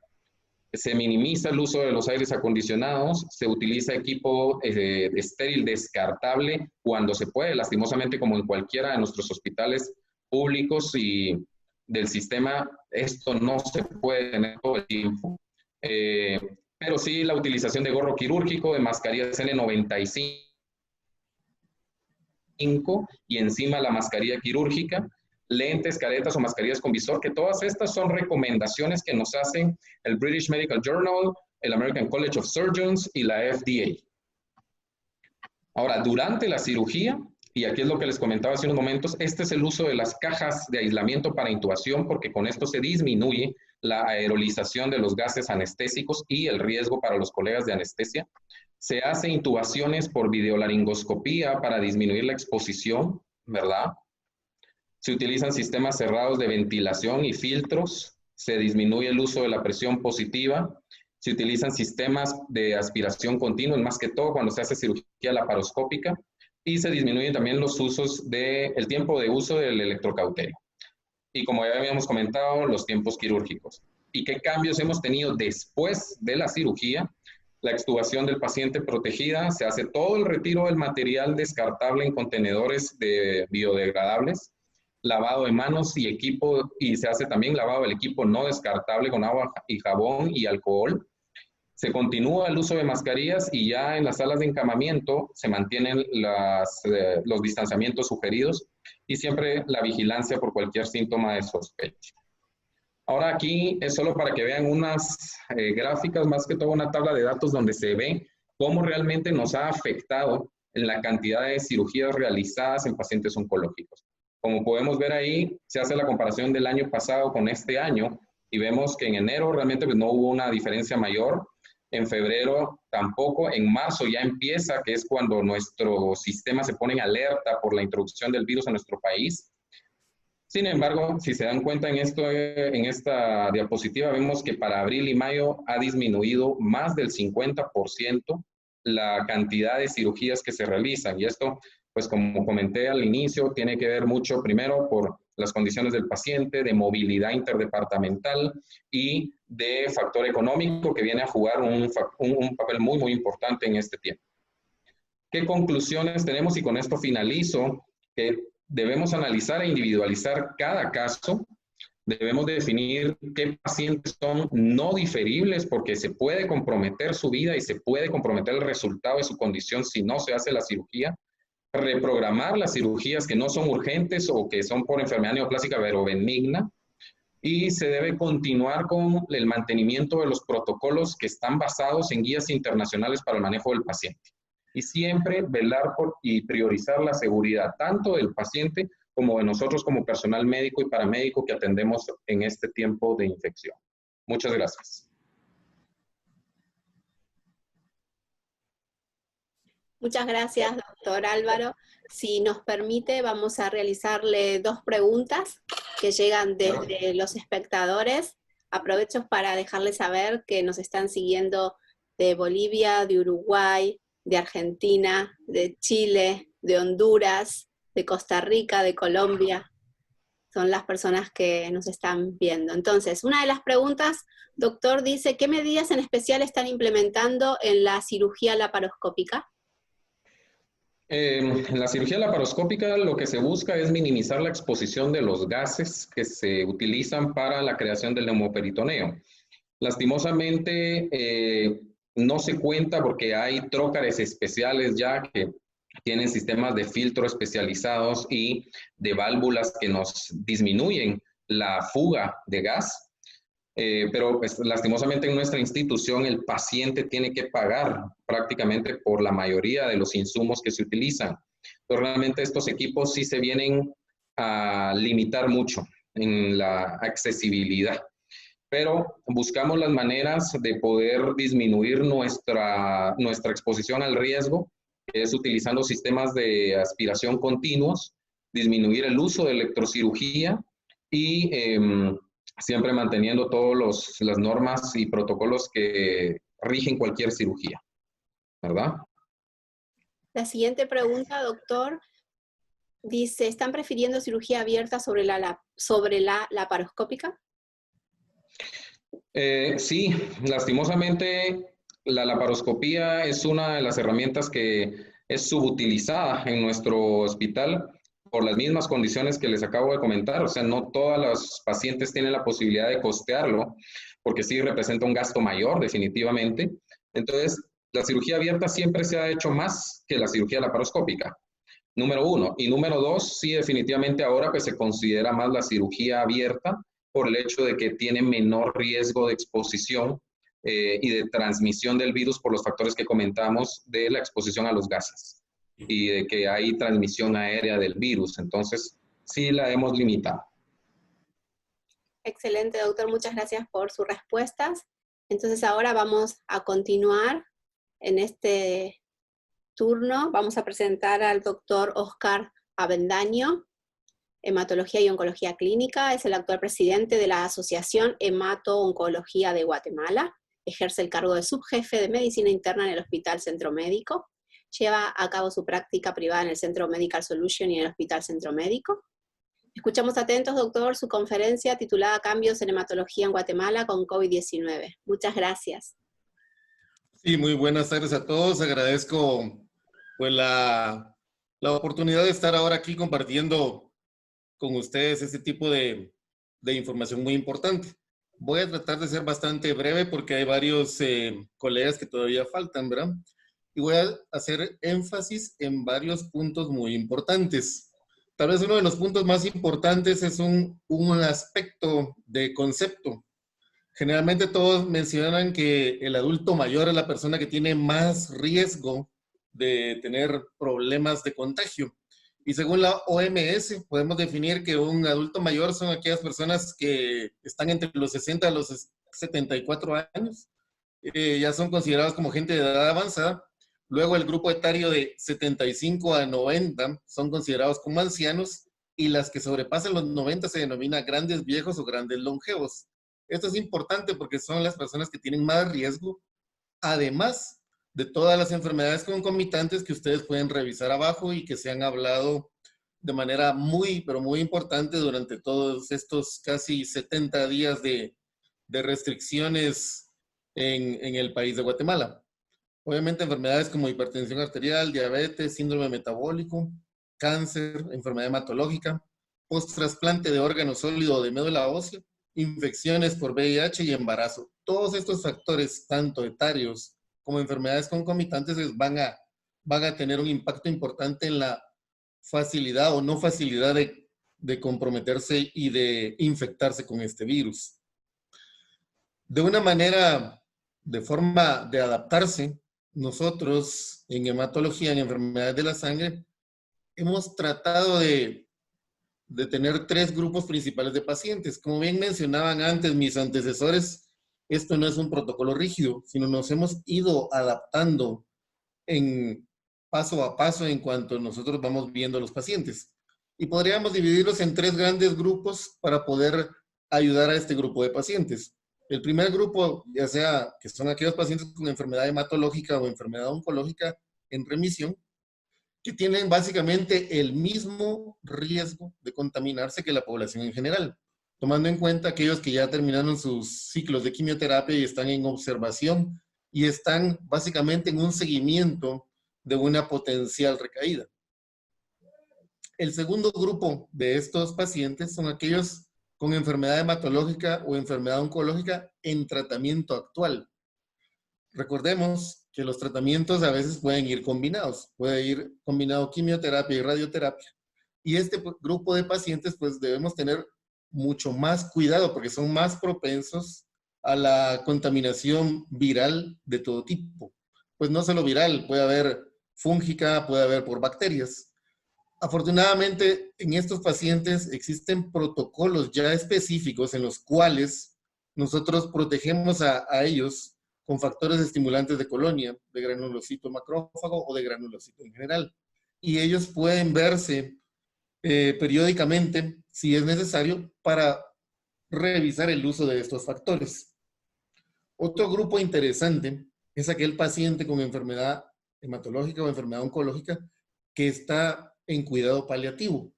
Se minimiza el uso de los aires acondicionados, se utiliza equipo estéril descartable cuando se puede, lastimosamente como en cualquiera de nuestros hospitales públicos y del sistema, esto no se puede tener todo el tiempo. Pero sí la utilización de gorro quirúrgico, de mascarillas N95 y encima la mascarilla quirúrgica, lentes, caretas o mascarillas con visor, que todas estas son recomendaciones que nos hacen el British Medical Journal, el American College of Surgeons y la FDA. Ahora, durante la cirugía, y aquí es lo que les comentaba hace unos momentos, este es el uso de las cajas de aislamiento para intubación, porque con esto se disminuye la aerolización de los gases anestésicos y el riesgo para los colegas de anestesia. Se hace intubaciones por videolaringoscopía para disminuir la exposición, ¿verdad? Se utilizan sistemas cerrados de ventilación y filtros, se disminuye el uso de la presión positiva, se utilizan sistemas de aspiración continua, más que todo cuando se hace cirugía laparoscópica, y se disminuyen también los usos el tiempo de uso del electrocauterio. Y como ya habíamos comentado, los tiempos quirúrgicos. ¿Y qué cambios hemos tenido después de la cirugía? la extubación del paciente protegida, se hace todo el retiro del material descartable en contenedores biodegradables, lavado de manos y equipo, y se hace también lavado del equipo no descartable con agua y jabón y alcohol. Se continúa el uso de mascarillas y ya en las salas de encamamiento se mantienen los distanciamientos sugeridos y siempre la vigilancia por cualquier síntoma de sospecha. Ahora aquí es solo para que vean unas gráficas, más que todo una tabla de datos donde se ve cómo realmente nos ha afectado en la cantidad de cirugías realizadas en pacientes oncológicos. Como podemos ver ahí, se hace la comparación del año pasado con este año y vemos que en enero realmente pues, no hubo una diferencia mayor, en febrero tampoco, en marzo ya empieza, que es cuando nuestro sistema se pone en alerta por la introducción del virus a nuestro país. Sin embargo, si se dan cuenta en esta diapositiva, vemos que para abril y mayo ha disminuido más del 50% la cantidad de cirugías que se realizan. Y esto, pues como comenté al inicio, tiene que ver mucho primero por las condiciones del paciente, de movilidad interdepartamental y de factor económico que viene a jugar un papel muy, muy importante en este tiempo. ¿Qué conclusiones tenemos? Y con esto finalizo, que debemos analizar e individualizar cada caso. Debemos definir qué pacientes son no diferibles porque se puede comprometer su vida y se puede comprometer el resultado de su condición si no se hace la cirugía. Reprogramar las cirugías que no son urgentes o que son por enfermedad neoplásica pero benigna. Y se debe continuar con el mantenimiento de los protocolos que están basados en guías internacionales para el manejo del paciente. Y siempre velar por y priorizar la seguridad tanto del paciente como de nosotros como personal médico y paramédico que atendemos en este tiempo de infección. Muchas gracias. Muchas gracias, doctor Álvaro. Si nos permite, vamos a realizarle 2 preguntas que llegan desde los espectadores. Aprovecho para dejarles saber que nos están siguiendo de Bolivia, de Uruguay, de Argentina, de Chile, de Honduras, de Costa Rica, de Colombia. Son las personas que nos están viendo. Entonces, una de las preguntas, doctor, dice, ¿qué medidas en especial están implementando en la cirugía laparoscópica? En la cirugía laparoscópica lo que se busca es minimizar la exposición de los gases que se utilizan para la creación del neumoperitoneo. Lastimosamente no se cuenta porque hay trócares especiales ya que tienen sistemas de filtro especializados y de válvulas que nos disminuyen la fuga de gas. Pero pues, lastimosamente en nuestra institución el paciente tiene que pagar prácticamente por la mayoría de los insumos que se utilizan. Entonces, realmente estos equipos sí se vienen a limitar mucho en la accesibilidad. Pero buscamos las maneras de poder disminuir nuestra exposición al riesgo, que es utilizando sistemas de aspiración continuos, disminuir el uso de electrocirugía y siempre manteniendo todas las normas y protocolos que rigen cualquier cirugía, ¿verdad? La siguiente pregunta, doctor, dice, ¿están prefiriendo cirugía abierta sobre la laparoscópica? Sí, lastimosamente la laparoscopía es una de las herramientas que es subutilizada en nuestro hospital por las mismas condiciones que les acabo de comentar. O sea, no todas las pacientes tienen la posibilidad de costearlo, porque sí representa un gasto mayor, definitivamente. Entonces, la cirugía abierta siempre se ha hecho más que la cirugía laparoscópica, número 1. Y número 2, sí, definitivamente ahora pues se considera más la cirugía abierta por el hecho de que tiene menor riesgo de exposición y de transmisión del virus por los factores que comentamos de la exposición a los gases y de que hay transmisión aérea del virus. Entonces, sí la hemos limitado. Excelente, doctor. Muchas gracias por sus respuestas. Entonces, ahora vamos a continuar en este turno. Vamos a presentar al doctor Oscar Avendaño, Hematología y Oncología Clínica. Es el actual presidente de la Asociación Hemato-Oncología de Guatemala. Ejerce el cargo de subjefe de Medicina Interna en el Hospital Centro Médico. Lleva a cabo su práctica privada en el Centro Medical Solution y en el Hospital Centro Médico. Escuchamos atentos, doctor, su conferencia titulada Cambios en Hematología en Guatemala con COVID-19. Muchas gracias. Sí, muy buenas tardes a todos. Agradezco pues la oportunidad de estar ahora aquí compartiendo con ustedes este tipo de información muy importante. Voy a tratar de ser bastante breve porque hay varios colegas que todavía faltan, ¿verdad? Y voy a hacer énfasis en varios puntos muy importantes. Tal vez uno de los puntos más importantes es un aspecto de concepto. Generalmente todos mencionan que el adulto mayor es la persona que tiene más riesgo de tener problemas de contagio. Y según la OMS, podemos definir que un adulto mayor son aquellas personas que están entre los 60 a los 74 años. Ya son considerados como gente de edad avanzada. Luego el grupo etario de 75 a 90 son considerados como ancianos y las que sobrepasan los 90 se denomina grandes viejos o grandes longevos. Esto es importante porque son las personas que tienen más riesgo, además de todas las enfermedades concomitantes que ustedes pueden revisar abajo y que se han hablado de manera muy, pero muy importante durante todos estos casi 70 días de restricciones en el país de Guatemala. Obviamente enfermedades como hipertensión arterial, diabetes, síndrome metabólico, cáncer, enfermedad hematológica, post-trasplante de órgano sólido o de médula ósea, infecciones por VIH y embarazo. Todos estos factores, tanto etarios como enfermedades concomitantes, van a tener un impacto importante en la facilidad o no facilidad de comprometerse y de infectarse con este virus. De una manera, de forma de adaptarse, nosotros en hematología, en enfermedades de la sangre, hemos tratado de tener 3 grupos principales de pacientes. Como bien mencionaban antes mis antecesores, esto no es un protocolo rígido, sino nos hemos ido adaptando en paso a paso en cuanto nosotros vamos viendo a los pacientes. Y podríamos dividirlos en 3 grandes grupos para poder ayudar a este grupo de pacientes. El primer grupo, ya sea que son aquellos pacientes con enfermedad hematológica o enfermedad oncológica en remisión, que tienen básicamente el mismo riesgo de contaminarse que la población en general, tomando en cuenta aquellos que ya terminaron sus ciclos de quimioterapia y están en observación y están básicamente en un seguimiento de una potencial recaída. El segundo grupo de estos pacientes son aquellos con enfermedad hematológica o enfermedad oncológica en tratamiento actual. Recordemos que los tratamientos a veces pueden ir combinados. Puede ir combinado quimioterapia y radioterapia. Y este grupo de pacientes pues debemos tener mucho más cuidado porque son más propensos a la contaminación viral de todo tipo. Pues no solo viral, puede haber fúngica, puede haber por bacterias. Afortunadamente, en estos pacientes existen protocolos ya específicos en los cuales nosotros protegemos a ellos con factores estimulantes de colonia, de granulocito macrófago o de granulocito en general. Y ellos pueden verse periódicamente, si es necesario, para revisar el uso de estos factores. Otro grupo interesante es aquel paciente con enfermedad hematológica o enfermedad oncológica que está en cuidado paliativo.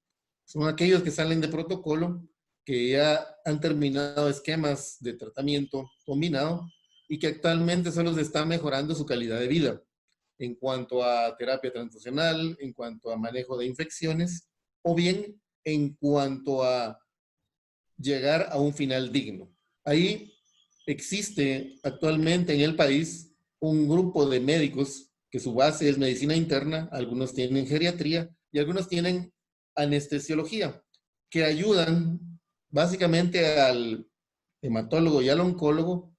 Son aquellos que salen de protocolo, que ya han terminado esquemas de tratamiento combinado y que actualmente solo se está mejorando su calidad de vida en cuanto a terapia transfusional, en cuanto a manejo de infecciones o bien en cuanto a llegar a un final digno. Ahí existe actualmente en el país un grupo de médicos que su base es medicina interna, algunos tienen geriatría y algunos tienen anestesiología, que ayudan básicamente al hematólogo y al oncólogo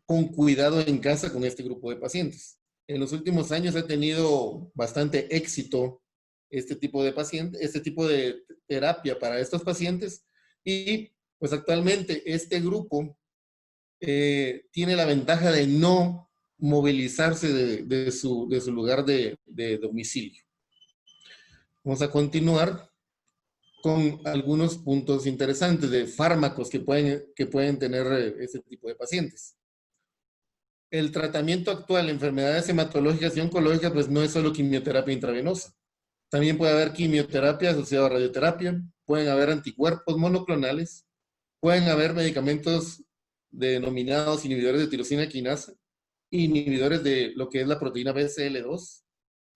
con cuidado en casa con este grupo de pacientes. En los últimos años ha tenido bastante éxito este tipo de paciente, este tipo de terapia para estos pacientes y pues actualmente este grupo tiene la ventaja de no movilizarse de su lugar de domicilio. Vamos a continuar con algunos puntos interesantes de fármacos que pueden tener este tipo de pacientes. El tratamiento actual de enfermedades hematológicas y oncológicas pues no es solo quimioterapia intravenosa. También puede haber quimioterapia asociada a radioterapia, pueden haber anticuerpos monoclonales, pueden haber medicamentos denominados inhibidores de tirosina quinasa inhibidores de lo que es la proteína BCL2,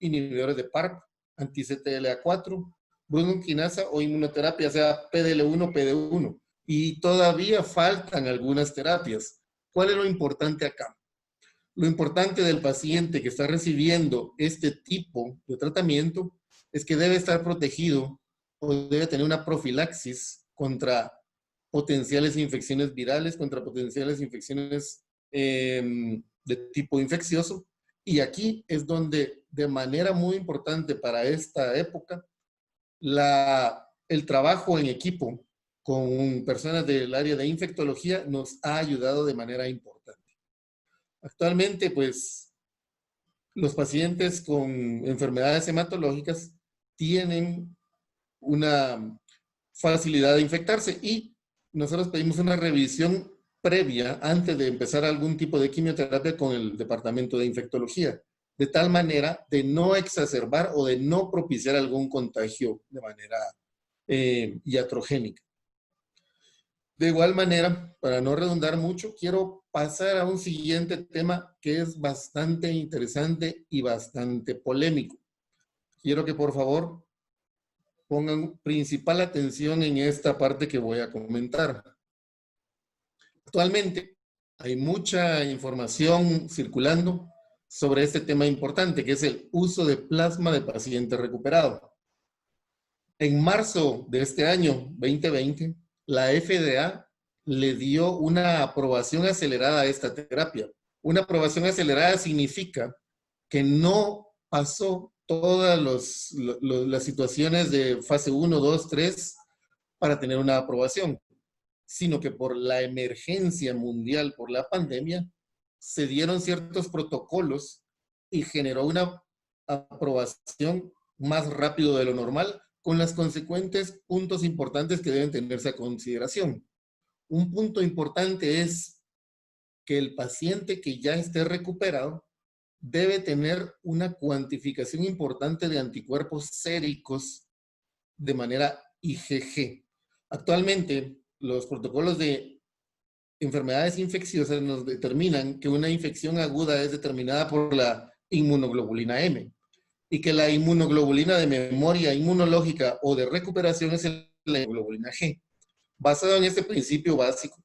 inhibidores de PARP, anti-CTLA4, Bruton quinasa o inmunoterapia, sea PDL1, PD1. Y todavía faltan algunas terapias. ¿Cuál es lo importante acá? Lo importante del paciente que está recibiendo este tipo de tratamiento es que debe estar protegido o debe tener una profilaxis contra potenciales infecciones virales, contra potenciales infecciones de tipo infeccioso. Y aquí es donde, de manera muy importante para esta época, el trabajo en equipo con personas del área de infectología nos ha ayudado de manera importante. Actualmente, pues, los pacientes con enfermedades hematológicas tienen una facilidad de infectarse y nosotros pedimos una revisión previa antes de empezar algún tipo de quimioterapia con el departamento de infectología, de tal manera de no exacerbar o de no propiciar algún contagio de manera iatrogénica. De igual manera, para no redundar mucho, quiero pasar a un siguiente tema que es bastante interesante y bastante polémico. Quiero que por favor pongan principal atención en esta parte que voy a comentar. Actualmente hay mucha información circulando sobre este tema importante, que es el uso de plasma de paciente recuperado. En marzo de este año 2020, la FDA le dio una aprobación acelerada a esta terapia. Una aprobación acelerada significa que no pasó todas las situaciones de fase 1, 2, 3 para tener una aprobación, sino que por la emergencia mundial, por la pandemia, se dieron ciertos protocolos y generó una aprobación más rápido de lo normal, con los consecuentes puntos importantes que deben tenerse a consideración. Un punto importante es que el paciente que ya esté recuperado debe tener una cuantificación importante de anticuerpos séricos de manera IgG. Actualmente, los protocolos de enfermedades infecciosas nos determinan que una infección aguda es determinada por la inmunoglobulina M y que la inmunoglobulina de memoria inmunológica o de recuperación es la inmunoglobulina G. Basado en este principio básico,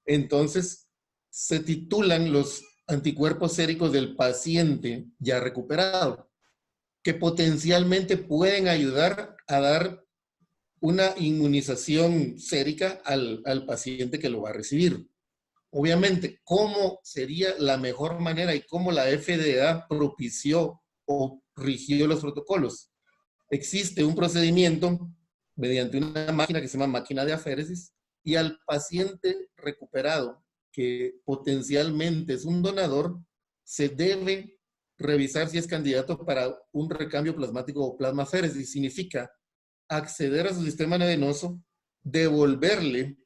entonces se titulan los anticuerpos séricos del paciente ya recuperado, que potencialmente pueden ayudar a dar una inmunización sérica al paciente que lo va a recibir. Obviamente, ¿cómo sería la mejor manera y cómo la FDA propició o rigió los protocolos? Existe un procedimiento mediante una máquina que se llama máquina de aféresis y al paciente recuperado, que potencialmente es un donador, se debe revisar si es candidato para un recambio plasmático o plasmaféresis. Significa acceder a su sistema venoso, devolverle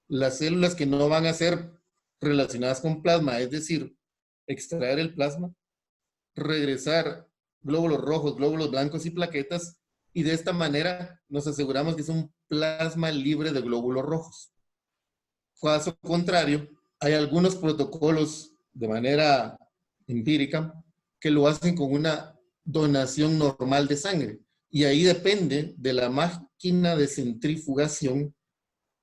las células que no van a ser relacionadas con plasma, es decir, extraer el plasma, regresar glóbulos rojos, glóbulos blancos y plaquetas, y de esta manera nos aseguramos que es un plasma libre de glóbulos rojos. Caso contrario, hay algunos protocolos de manera empírica que lo hacen con una donación normal de sangre. Y ahí depende de la máquina de centrifugación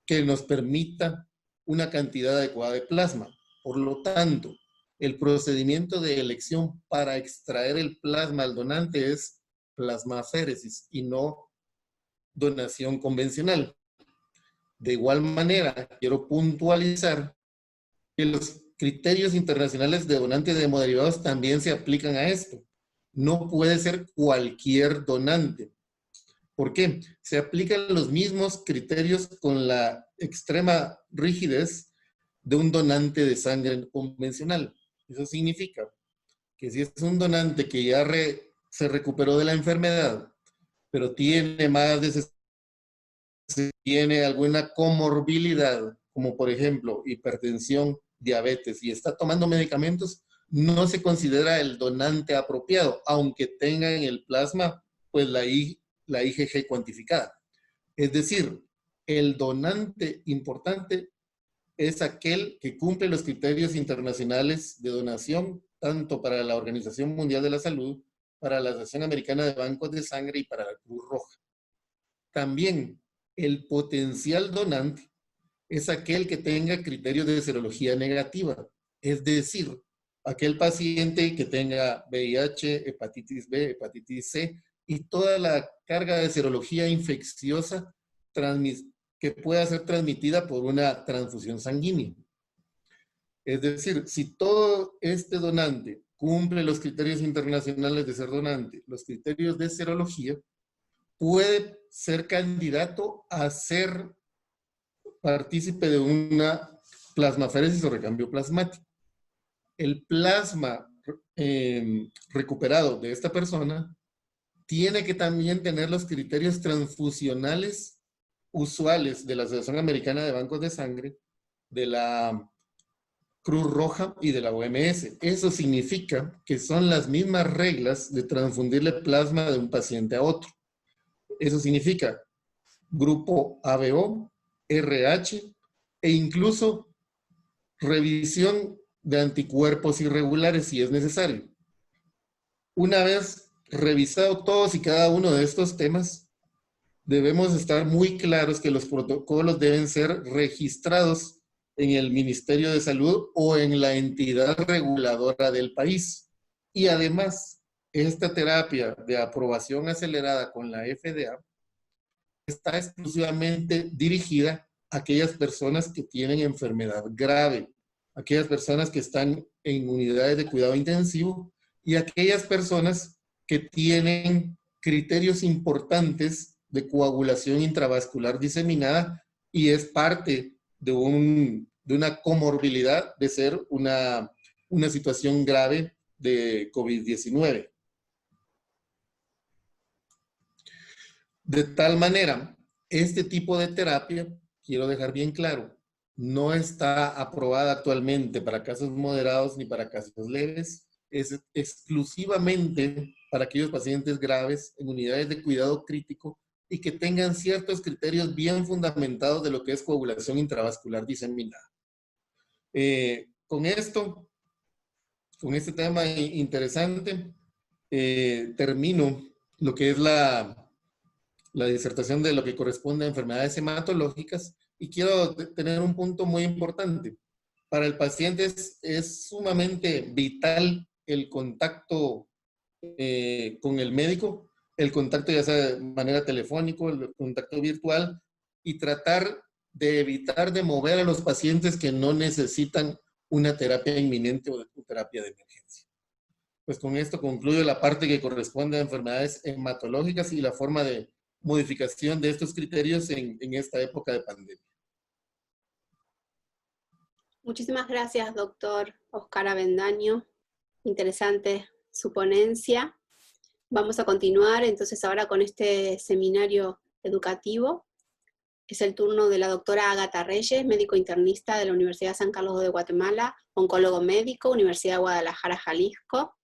que nos permita una cantidad adecuada de plasma. Por lo tanto, el procedimiento de elección para extraer el plasma al donante es plasmaféresis y no donación convencional. De igual manera, quiero puntualizar que los criterios internacionales de donantes de hemoderivados también se aplican a esto. No puede ser cualquier donante. ¿Por qué? Se aplican los mismos criterios con la extrema rigidez de un donante de sangre convencional. Eso significa que si es un donante que ya se recuperó de la enfermedad, pero tiene más de tiene alguna comorbilidad, como por ejemplo hipertensión, diabetes, y está tomando medicamentos, no se considera el donante apropiado, aunque tenga en el plasma pues la IgG cuantificada. Es decir, el donante importante es aquel que cumple los criterios internacionales de donación tanto para la Organización Mundial de la Salud, para la Asociación Americana de Bancos de Sangre y para la Cruz Roja. También el potencial donante es aquel que tenga criterios de serología negativa, es decir, aquel paciente que tenga VIH, hepatitis B, hepatitis C y toda la carga de serología infecciosa que pueda ser transmitida por una transfusión sanguínea. Es decir, si todo este donante cumple los criterios internacionales de ser donante, los criterios de serología, puede ser candidato a ser partícipe de una plasmaféresis o recambio plasmático. El plasma recuperado de esta persona tiene que también tener los criterios transfusionales usuales de la Asociación Americana de Bancos de Sangre, de la Cruz Roja y de la OMS. Eso significa que son las mismas reglas de transfundirle plasma de un paciente a otro. Eso significa grupo ABO, RH e incluso revisión de anticuerpos irregulares si es necesario. Una vez revisado todos y cada uno de estos temas, debemos estar muy claros que los protocolos deben ser registrados en el Ministerio de Salud o en la entidad reguladora del país. Y además, esta terapia de aprobación acelerada con la FDA está exclusivamente dirigida a aquellas personas que tienen enfermedad grave, aquellas personas que están en unidades de cuidado intensivo y aquellas personas que tienen criterios importantes de coagulación intravascular diseminada y es parte de una comorbilidad de ser una situación grave de COVID-19. De tal manera, este tipo de terapia, quiero dejar bien claro, no está aprobada actualmente para casos moderados ni para casos leves. Es exclusivamente para aquellos pacientes graves en unidades de cuidado crítico y que tengan ciertos criterios bien fundamentados de lo que es coagulación intravascular diseminada. Con este tema interesante, termino lo que es la disertación de lo que corresponde a enfermedades hematológicas y quiero tener un punto muy importante. Para el paciente es sumamente vital el contacto con el médico, el contacto ya sea de manera telefónica, el contacto virtual y tratar de evitar de mover a los pacientes que no necesitan una terapia inminente o terapia de emergencia. Pues con esto concluyo la parte que corresponde a enfermedades hematológicas y la forma de modificación de estos criterios en esta época de pandemia. Muchísimas gracias, doctor Oscar Avendaño. Interesante su ponencia. Vamos a continuar entonces ahora con este seminario educativo. Es el turno de la doctora Ágata Reyes, médico internista de la Universidad San Carlos de Guatemala, oncólogo médico, Universidad de Guadalajara, Jalisco,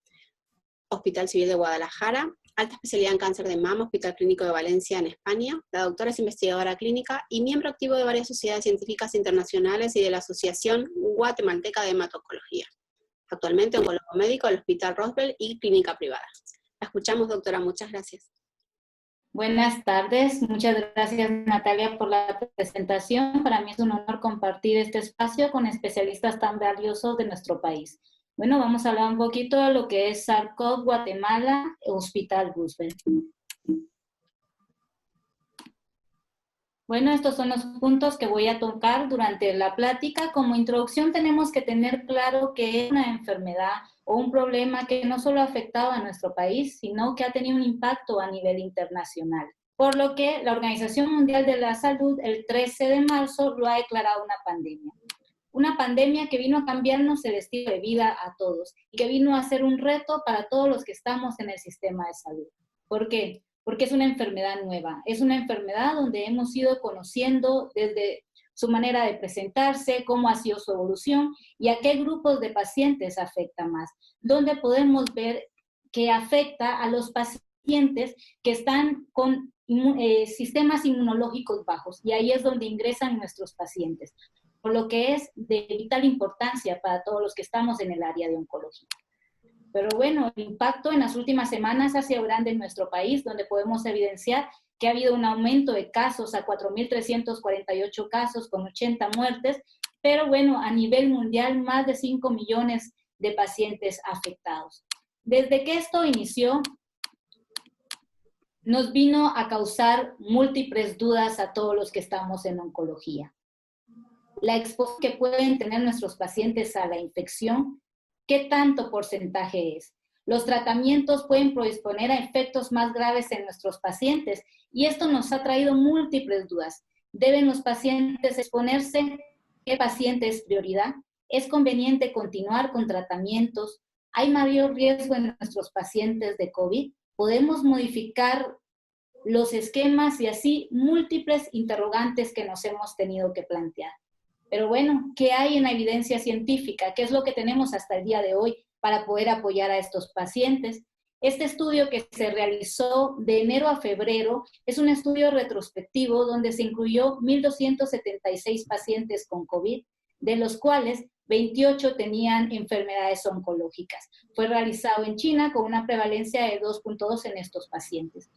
Hospital Civil de Guadalajara, alta especialidad en cáncer de mama, Hospital Clínico de Valencia en España. La doctora es investigadora clínica y miembro activo de varias sociedades científicas internacionales y de la Asociación Guatemalteca de Hematooncología. Actualmente oncólogo médico del Hospital Roosevelt y clínica privada. La escuchamos, doctora, muchas gracias. Buenas tardes, muchas gracias Natalia por la presentación. Para mí es un honor compartir este espacio con especialistas tan valiosos de nuestro país. Bueno, vamos a hablar un poquito de lo que es SARS-CoV Guatemala, Hospital Roosevelt. Bueno, estos son los puntos que voy a tocar durante la plática. Como introducción tenemos que tener claro que es una enfermedad o un problema que no solo ha afectado a nuestro país, sino que ha tenido un impacto a nivel internacional. Por lo que la Organización Mundial de la Salud el 13 de marzo lo ha declarado una pandemia. Una pandemia que vino a cambiarnos el estilo de vida a todos y que vino a ser un reto para todos los que estamos en el sistema de salud. ¿Por qué? Porque es una enfermedad nueva. Es una enfermedad donde hemos ido conociendo desde su manera de presentarse, cómo ha sido su evolución y a qué grupos de pacientes afecta más. Donde podemos ver que afecta a los pacientes que están con sistemas inmunológicos bajos y ahí es donde ingresan nuestros pacientes, por lo que es de vital importancia para todos los que estamos en el área de oncología. Pero bueno, el impacto en las últimas semanas ha sido grande en nuestro país, donde podemos evidenciar que ha habido un aumento de casos a 4.348 casos con 80 muertes, pero bueno, a nivel mundial más de 5 millones de pacientes afectados. Desde que esto inició, nos vino a causar múltiples dudas a todos los que estamos en oncología. La exposición que pueden tener nuestros pacientes a la infección, ¿qué tanto porcentaje es? Los tratamientos pueden predisponer a efectos más graves en nuestros pacientes y esto nos ha traído múltiples dudas. ¿Deben los pacientes exponerse? ¿Qué paciente es prioridad? ¿Es conveniente continuar con tratamientos? ¿Hay mayor riesgo en nuestros pacientes de COVID? ¿Podemos modificar los esquemas? Y así múltiples interrogantes que nos hemos tenido que plantear. Pero bueno, ¿qué hay en la evidencia científica? ¿Qué es lo que tenemos hasta el día de hoy para poder apoyar a estos pacientes? Este estudio que se realizó de enero a febrero es un estudio retrospectivo donde se incluyó 1.276 pacientes con COVID, de los cuales 28 tenían enfermedades oncológicas. Fue realizado en China con una prevalencia de 2.2 en estos pacientes.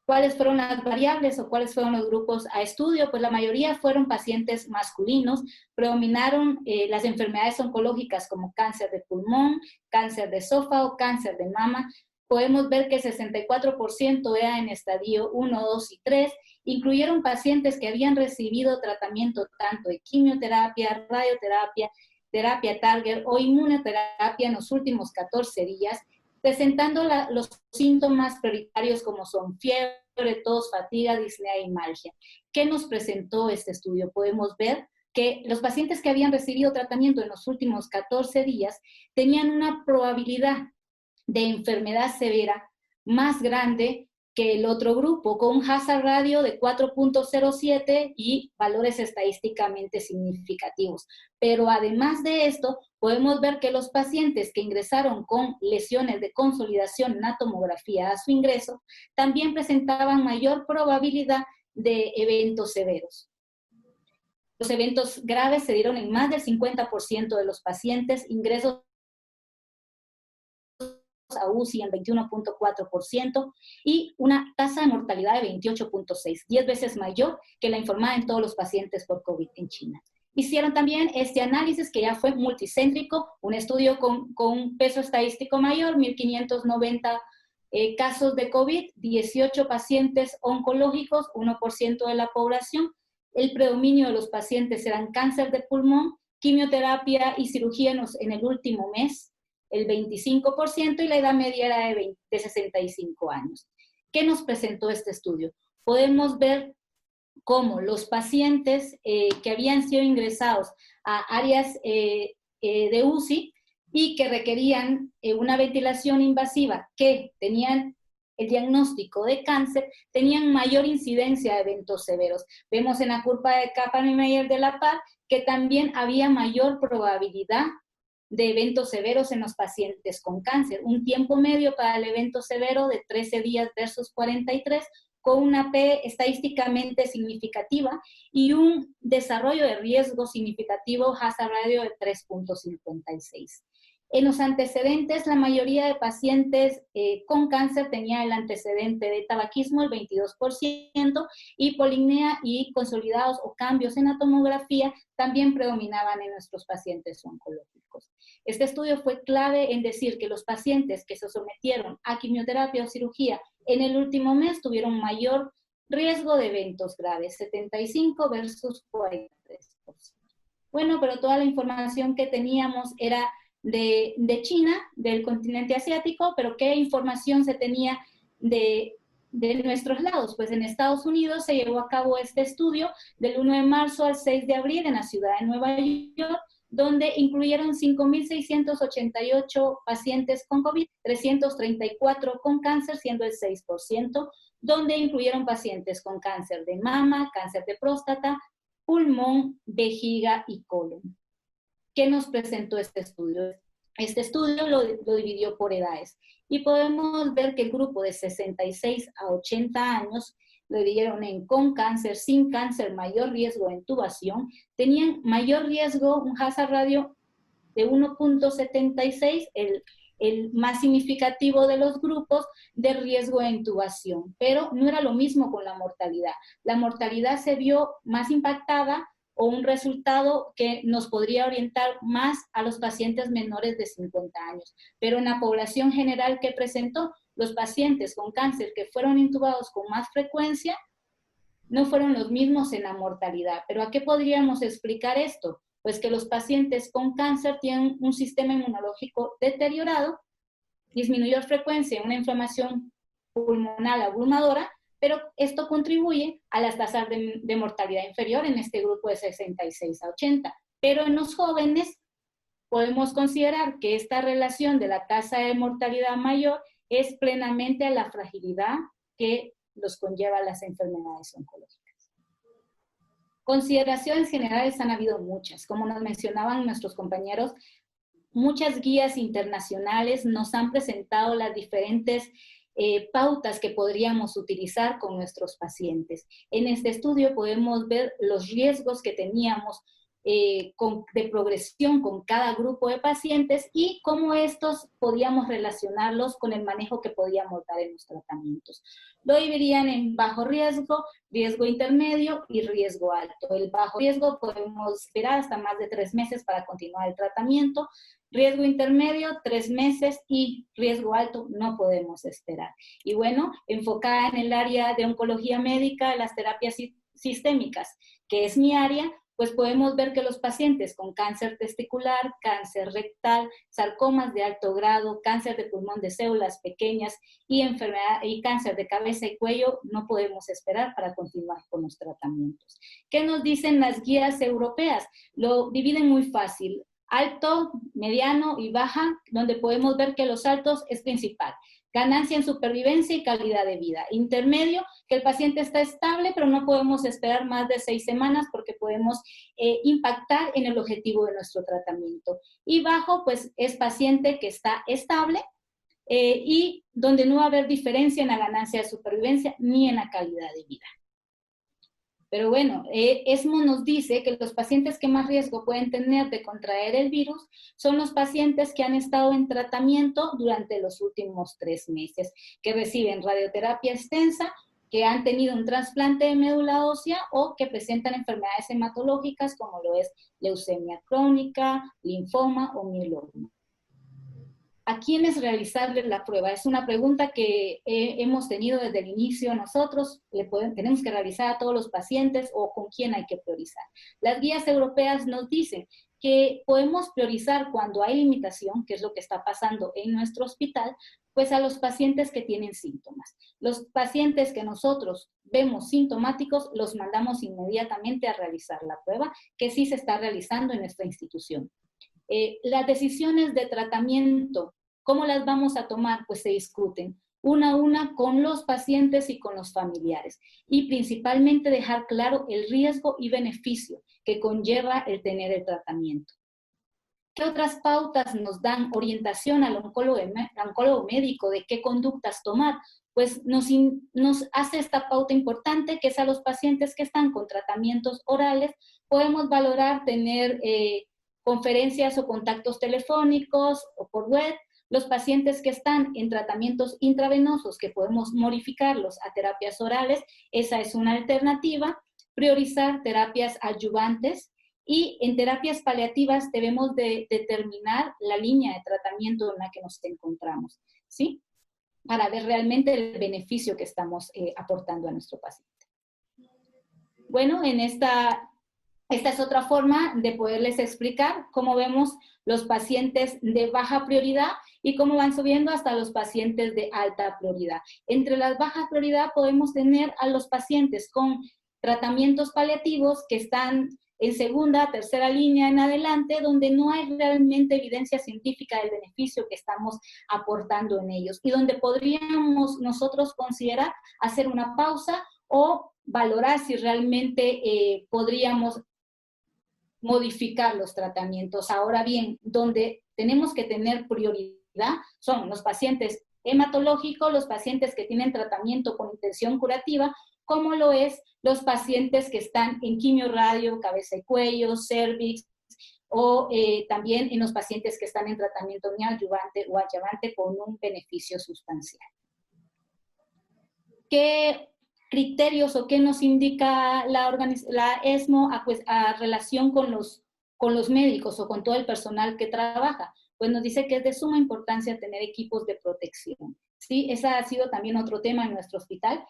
¿Cuáles fueron las variables o cuáles fueron los grupos a estudio? Pues la mayoría fueron pacientes masculinos, predominaron las enfermedades oncológicas como cáncer de pulmón, cáncer de esófago, cáncer de mama. Podemos ver que 64% era en estadio 1, 2 y 3, incluyeron pacientes que habían recibido tratamiento tanto de quimioterapia, radioterapia, terapia target o inmunoterapia en los últimos 14 días, presentando los síntomas prioritarios como son fiebre, tos, fatiga, disnea y mialgia. ¿Qué nos presentó este estudio? Podemos ver que los pacientes que habían recibido tratamiento en los últimos 14 días tenían una probabilidad de enfermedad severa más grande que el otro grupo, con un hazard radio de 4.07 y valores estadísticamente significativos. Pero además de esto, podemos ver que los pacientes que ingresaron con lesiones de consolidación en la tomografía a su ingreso, también presentaban mayor probabilidad de eventos severos. Los eventos graves se dieron en más del 50% de los pacientes, ingresos a UCI en 21.4% y una tasa de mortalidad de 28.6, 10 veces mayor que la informada en todos los pacientes por COVID en China. Hicieron también este análisis que ya fue multicéntrico, un estudio con un peso estadístico mayor, 1.590 casos de COVID, 18 pacientes oncológicos, 1% de la población. El predominio de los pacientes eran cáncer de pulmón, quimioterapia y cirugía en el último mes, el 25%, y la edad media era de 65 años. ¿Qué nos presentó este estudio? Podemos ver cómo los pacientes que habían sido ingresados a áreas de UCI y que requerían una ventilación invasiva, que tenían el diagnóstico de cáncer, tenían mayor incidencia de eventos severos. Vemos en la curva de Kaplan-Meier de la PAR que también había mayor probabilidad de eventos severos en los pacientes con cáncer. Un tiempo medio para el evento severo de 13 días versus 43, con una P estadísticamente significativa y un desarrollo de riesgo significativo hazard radio de 3.56. En los antecedentes, la mayoría de pacientes con cáncer tenía el antecedente de tabaquismo, el 22%, y polimnia y consolidados o cambios en la tomografía también predominaban en nuestros pacientes oncológicos. Este estudio fue clave en decir que los pacientes que se sometieron a quimioterapia o cirugía en el último mes tuvieron mayor riesgo de eventos graves, 75 versus 43%. Bueno, pero toda la información que teníamos era de China, del continente asiático, pero ¿qué información se tenía de nuestros lados? Pues en Estados Unidos se llevó a cabo este estudio del 1 de marzo al 6 de abril en la ciudad de Nueva York, donde incluyeron 5.688 pacientes con COVID, 334 con cáncer, siendo el 6%, donde incluyeron pacientes con cáncer de mama, cáncer de próstata, pulmón, vejiga y colon. ¿Qué nos presentó este estudio? Este estudio lo dividió por edades y podemos ver que el grupo de 66 a 80 años lo dividieron en con cáncer, sin cáncer, mayor riesgo de intubación, tenían mayor riesgo, un hazard radio de 1.76, el más significativo de los grupos de riesgo de intubación, pero no era lo mismo con la mortalidad. La mortalidad se vio más impactada o un resultado que nos podría orientar más a los pacientes menores de 50 años. Pero en la población general que presentó, los pacientes con cáncer que fueron intubados con más frecuencia no fueron los mismos en la mortalidad. ¿Pero a qué podríamos explicar esto? Pues que los pacientes con cáncer tienen un sistema inmunológico deteriorado, disminuyó frecuencia en una inflamación pulmonar abrumadora, pero esto contribuye a las tasas de mortalidad inferior en este grupo de 66 a 80. Pero en los jóvenes podemos considerar que esta relación de la tasa de mortalidad mayor es plenamente a la fragilidad que los conlleva las enfermedades oncológicas. Consideraciones generales han habido muchas. Como nos mencionaban nuestros compañeros, muchas guías internacionales nos han presentado las diferentes pautas que podríamos utilizar con nuestros pacientes. En este estudio podemos ver los riesgos que teníamos de progresión con cada grupo de pacientes y cómo estos podíamos relacionarlos con el manejo que podíamos dar en los tratamientos. Lo dividirían en bajo riesgo, riesgo intermedio y riesgo alto. El bajo riesgo podemos esperar hasta más de 3 meses para continuar el tratamiento. Riesgo intermedio, 3 meses, y riesgo alto no podemos esperar. Y bueno, enfocada en el área de oncología médica, las terapias sistémicas, que es mi área, pues podemos ver que los pacientes con cáncer testicular, cáncer rectal, sarcomas de alto grado, cáncer de pulmón de células pequeñas y cáncer de cabeza y cuello, no podemos esperar para continuar con los tratamientos. ¿Qué nos dicen las guías europeas? Lo dividen muy fácil. Alto, mediano y baja, donde podemos ver que los altos es principal. Ganancia en supervivencia y calidad de vida. Intermedio, que el paciente está estable, pero no podemos esperar más de 6 semanas porque podemos impactar en el objetivo de nuestro tratamiento. Y bajo, pues es paciente que está estable y donde no va a haber diferencia en la ganancia de supervivencia ni en la calidad de vida. Pero bueno, ESMO nos dice que los pacientes que más riesgo pueden tener de contraer el virus son los pacientes que han estado en tratamiento durante los últimos 3 meses, que reciben radioterapia extensa, que han tenido un trasplante de médula ósea o que presentan enfermedades hematológicas como lo es leucemia crónica, linfoma o mieloma. ¿A quiénes realizarles la prueba? Es una pregunta que hemos tenido desde el inicio nosotros. Tenemos que realizar a todos los pacientes o con quién hay que priorizar. Las guías europeas nos dicen que podemos priorizar cuando hay limitación, que es lo que está pasando en nuestro hospital, pues a los pacientes que tienen síntomas. Los pacientes que nosotros vemos sintomáticos, los mandamos inmediatamente a realizar la prueba, que sí se está realizando en nuestra institución. Las decisiones de tratamiento, ¿cómo las vamos a tomar? Pues se discuten una a una con los pacientes y con los familiares. Y principalmente dejar claro el riesgo y beneficio que conlleva el tener el tratamiento. ¿Qué otras pautas nos dan orientación al oncólogo médico de qué conductas tomar? Pues nos hace esta pauta importante, que es a los pacientes que están con tratamientos orales, podemos valorar tener conferencias o contactos telefónicos o por web. Los pacientes que están en tratamientos intravenosos, que podemos modificarlos a terapias orales, esa es una alternativa. Priorizar terapias adyuvantes, y en terapias paliativas debemos de determinar la línea de tratamiento en la que nos encontramos, ¿sí? Para ver realmente el beneficio que estamos aportando a nuestro paciente. Bueno, esta es otra forma de poderles explicar cómo vemos los pacientes de baja prioridad y cómo van subiendo hasta los pacientes de alta prioridad. Entre las bajas prioridad podemos tener a los pacientes con tratamientos paliativos que están en segunda, tercera línea en adelante, donde no hay realmente evidencia científica del beneficio que estamos aportando en ellos y donde podríamos nosotros considerar hacer una pausa o valorar si realmente podríamos modificar los tratamientos. Ahora bien, donde tenemos que tener prioridad son los pacientes hematológicos, los pacientes que tienen tratamiento con intención curativa, como lo es los pacientes que están en quimioradio, cabeza y cuello, cervix, o también en los pacientes que están en tratamiento neoadyuvante o adyuvante con un beneficio sustancial. ¿Qué criterios o qué nos indica la ESMO a relación con los médicos o con todo el personal que trabaja? Pues nos dice que es de suma importancia tener equipos de protección. ¿Sí? Ese ha sido también otro tema en nuestro hospital,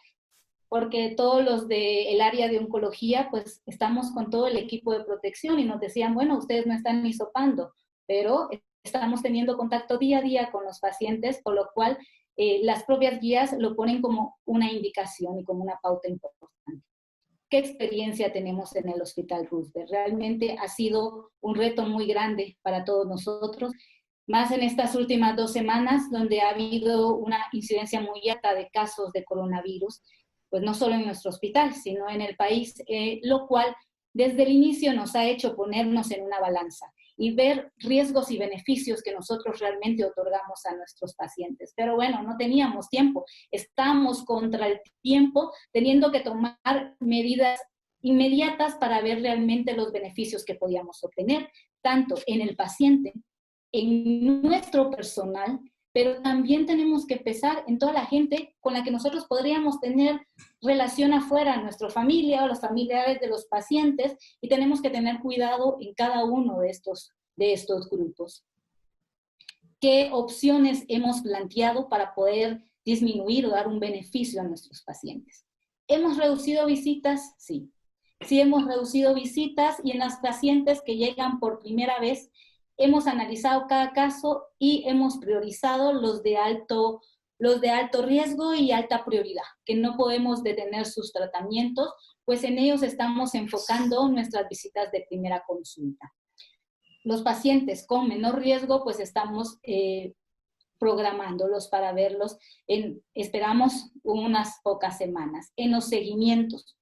porque todos los del área de oncología, pues estamos con todo el equipo de protección y nos decían, bueno, ustedes no están hisopando, pero estamos teniendo contacto día a día con los pacientes, por lo cual las propias guías lo ponen como una indicación y como una pauta importante. ¿Qué experiencia tenemos en el Hospital Roosevelt? Realmente ha sido un reto muy grande para todos nosotros, más en estas últimas 2 semanas, donde ha habido una incidencia muy alta de casos de coronavirus, pues no solo en nuestro hospital, sino en el país, lo cual desde el inicio nos ha hecho ponernos en una balanza y ver riesgos y beneficios que nosotros realmente otorgamos a nuestros pacientes. Pero bueno, no teníamos tiempo, estamos contra el tiempo, teniendo que tomar medidas inmediatas para ver realmente los beneficios que podíamos obtener, tanto en el paciente, en nuestro personal, pero también tenemos que pensar en toda la gente con la que nosotros podríamos tener relación afuera, nuestra familia o los familiares de los pacientes, y tenemos que tener cuidado en cada uno de estos grupos. ¿Qué opciones hemos planteado para poder disminuir o dar un beneficio a nuestros pacientes? ¿Hemos reducido visitas? Sí. Sí hemos reducido visitas, y en las pacientes que llegan por primera vez, hemos analizado cada caso y hemos priorizado los de alto riesgo y alta prioridad, que no podemos detener sus tratamientos, pues en ellos estamos enfocando nuestras visitas de primera consulta. Los pacientes con menor riesgo, pues estamos programándolos para verlos esperamos unas pocas semanas. En los seguimientos,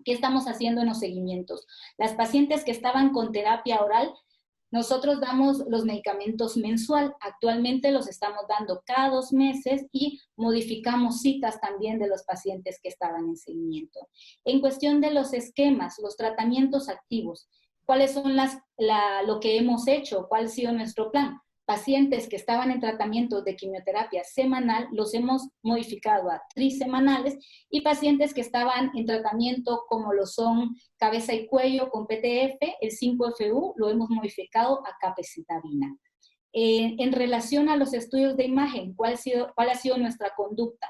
¿qué estamos haciendo en los seguimientos? Las pacientes que estaban con terapia oral, nosotros damos los medicamentos mensual. Actualmente los estamos dando cada 2 meses y modificamos citas también de los pacientes que estaban en seguimiento. En cuestión de los esquemas, los tratamientos activos, ¿cuáles son lo que hemos hecho? ¿Cuál ha sido nuestro plan? Pacientes que estaban en tratamiento de quimioterapia semanal, los hemos modificado a trisemanales, y pacientes que estaban en tratamiento como lo son cabeza y cuello con PTF, el 5FU, lo hemos modificado a capecitabina. En relación a los estudios de imagen, ¿cuál ha sido nuestra conducta?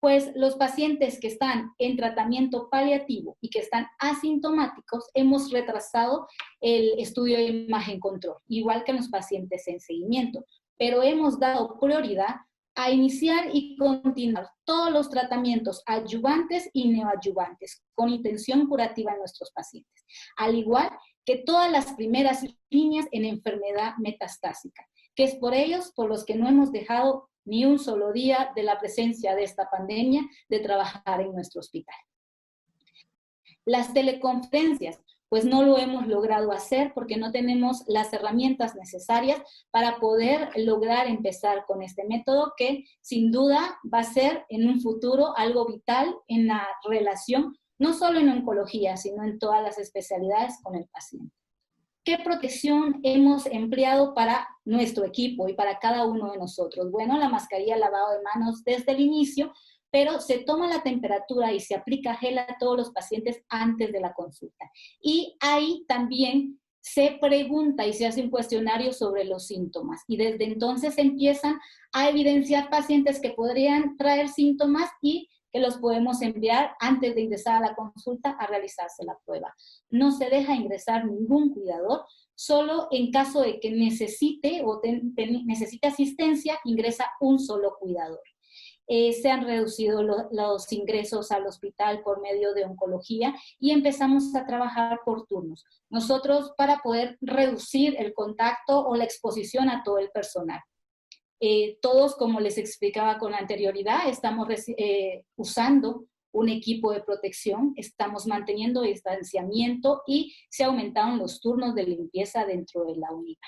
Pues los pacientes que están en tratamiento paliativo y que están asintomáticos, hemos retrasado el estudio de imagen control, igual que en los pacientes en seguimiento, pero hemos dado prioridad a iniciar y continuar todos los tratamientos adyuvantes y neoadyuvantes con intención curativa en nuestros pacientes, al igual que todas las primeras líneas en enfermedad metastásica, que es por ellos por los que no hemos dejado ni un solo día de la presencia de esta pandemia de trabajar en nuestro hospital. Las teleconferencias, pues no lo hemos logrado hacer porque no tenemos las herramientas necesarias para poder lograr empezar con este método, que sin duda va a ser en un futuro algo vital en la relación, no solo en oncología, sino en todas las especialidades con el paciente. ¿Qué protección hemos empleado para nuestro equipo y para cada uno de nosotros? Bueno, la mascarilla, lavado de manos desde el inicio, pero se toma la temperatura y se aplica gel a todos los pacientes antes de la consulta. Y ahí también se pregunta y se hace un cuestionario sobre los síntomas. Y desde entonces empiezan a evidenciar pacientes que podrían traer síntomas y que los podemos enviar antes de ingresar a la consulta a realizarse la prueba. No se deja ingresar ningún cuidador, solo en caso de que necesite o necesite asistencia, ingresa un solo cuidador. Se han reducido los ingresos al hospital por medio de oncología y empezamos a trabajar por turnos. Nosotros, para poder reducir el contacto o la exposición a todo el personal. Todos, como les explicaba con anterioridad, estamos usando un equipo de protección, estamos manteniendo distanciamiento y se aumentaron los turnos de limpieza dentro de la unidad.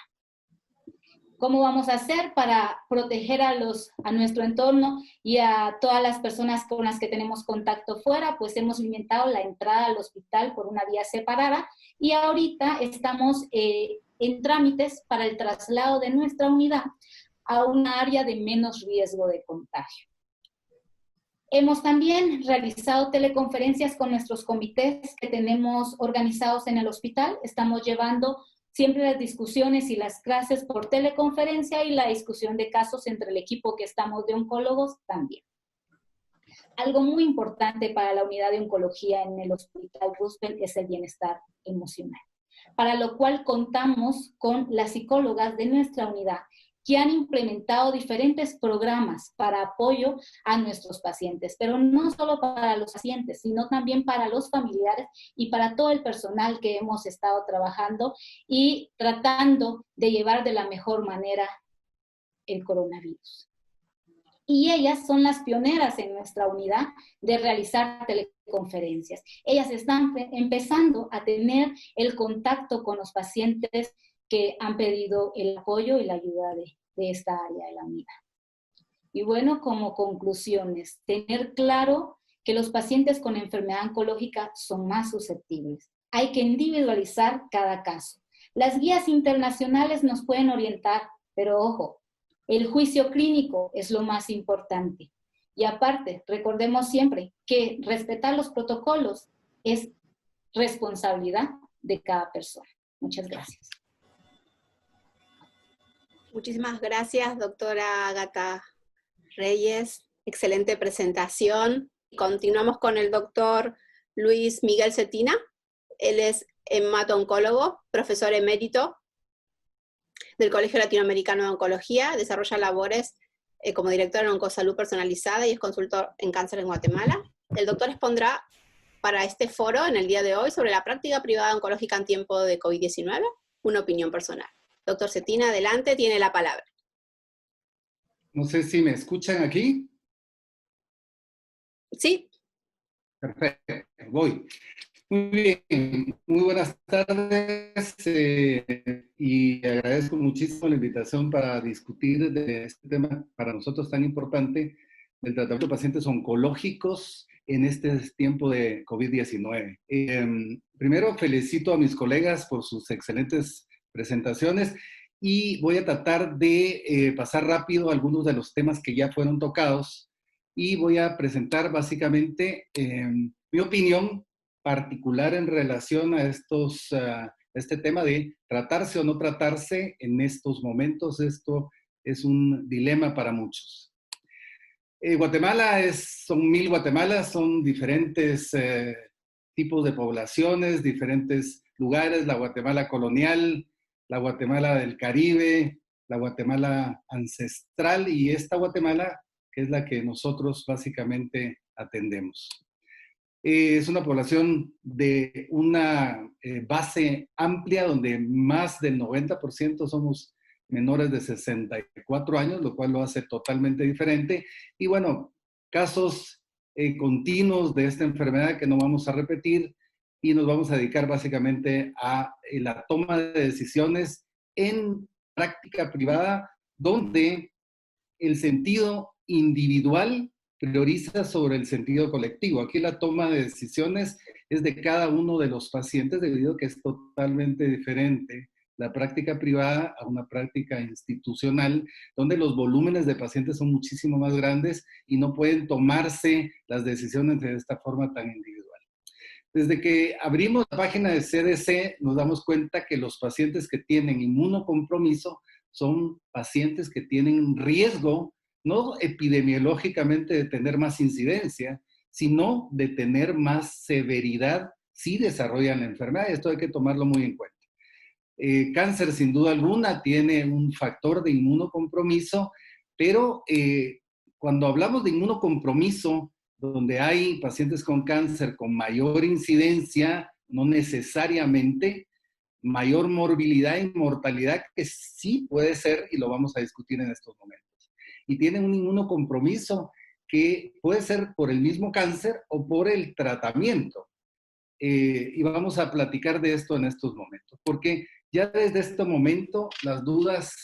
¿Cómo vamos a hacer para proteger a nuestro entorno y a todas las personas con las que tenemos contacto fuera? Pues hemos limitado la entrada al hospital por una vía separada y ahorita estamos en trámites para el traslado de nuestra unidad a un área de menos riesgo de contagio. Hemos también realizado teleconferencias con nuestros comités que tenemos organizados en el hospital. Estamos llevando siempre las discusiones y las clases por teleconferencia y la discusión de casos entre el equipo que estamos de oncólogos también. Algo muy importante para la unidad de oncología en el Hospital Roosevelt es el bienestar emocional, para lo cual contamos con las psicólogas de nuestra unidad que han implementado diferentes programas para apoyo a nuestros pacientes, pero no solo para los pacientes, sino también para los familiares y para todo el personal que hemos estado trabajando y tratando de llevar de la mejor manera el coronavirus. Y ellas son las pioneras en nuestra unidad de realizar teleconferencias. Ellas están empezando a tener el contacto con los pacientes que han pedido el apoyo y la ayuda de esta área de la unidad. Y bueno, como conclusiones, tener claro que los pacientes con enfermedad oncológica son más susceptibles. Hay que individualizar cada caso. Las guías internacionales nos pueden orientar, pero ojo, el juicio clínico es lo más importante. Y aparte, recordemos siempre que respetar los protocolos es responsabilidad de cada persona. Muchas gracias. Muchísimas gracias, doctora Ágata Reyes. Excelente presentación. Continuamos con el doctor Luis Miguel Cetina. Él es hemato-oncólogo, profesor emérito del Colegio Latinoamericano de Oncología. Desarrolla labores como director en Oncosalud Personalizada y es consultor en cáncer en Guatemala. El doctor expondrá para este foro en el día de hoy sobre la práctica privada oncológica en tiempo de COVID-19, una opinión personal. Doctor Cetina, adelante, tiene la palabra. No sé si me escuchan aquí. Sí. Perfecto, voy. Muy bien, muy buenas tardes y agradezco muchísimo la invitación para discutir de este tema para nosotros tan importante del tratamiento de pacientes oncológicos en este tiempo de COVID-19. Primero felicito a mis colegas por sus excelentes presentaciones y voy a tratar de pasar rápido algunos de los temas que ya fueron tocados y voy a presentar básicamente mi opinión particular en relación a este tema de tratarse o no tratarse en estos momentos. Esto es un dilema para muchos. Guatemala son 1000 Guatemalas, son diferentes tipos de poblaciones, diferentes lugares, la Guatemala colonial, la Guatemala del Caribe, la Guatemala ancestral y esta Guatemala que es la que nosotros básicamente atendemos. Es una población de una base amplia donde más del 90% somos menores de 64 años, lo cual lo hace totalmente diferente. Y bueno, casos continuos de esta enfermedad que no vamos a repetir y nos vamos a dedicar básicamente a la toma de decisiones en práctica privada, donde el sentido individual prioriza sobre el sentido colectivo. Aquí la toma de decisiones es de cada uno de los pacientes debido a que es totalmente diferente la práctica privada a una práctica institucional, donde los volúmenes de pacientes son muchísimo más grandes y no pueden tomarse las decisiones de esta forma tan individual. Desde que abrimos la página de CDC, nos damos cuenta que los pacientes que tienen inmunocompromiso son pacientes que tienen riesgo no epidemiológicamente de tener más incidencia, sino de tener más severidad si desarrollan la enfermedad. Esto hay que tomarlo muy en cuenta. Cáncer, sin duda alguna, tiene un factor de inmunocompromiso, pero cuando hablamos de inmunocompromiso, donde hay pacientes con cáncer con mayor incidencia, no necesariamente mayor morbilidad y mortalidad, que sí puede ser, y lo vamos a discutir en estos momentos. Y tienen un inmunocompromiso que puede ser por el mismo cáncer o por el tratamiento. Y vamos a platicar de esto en estos momentos, porque ya desde este momento las dudas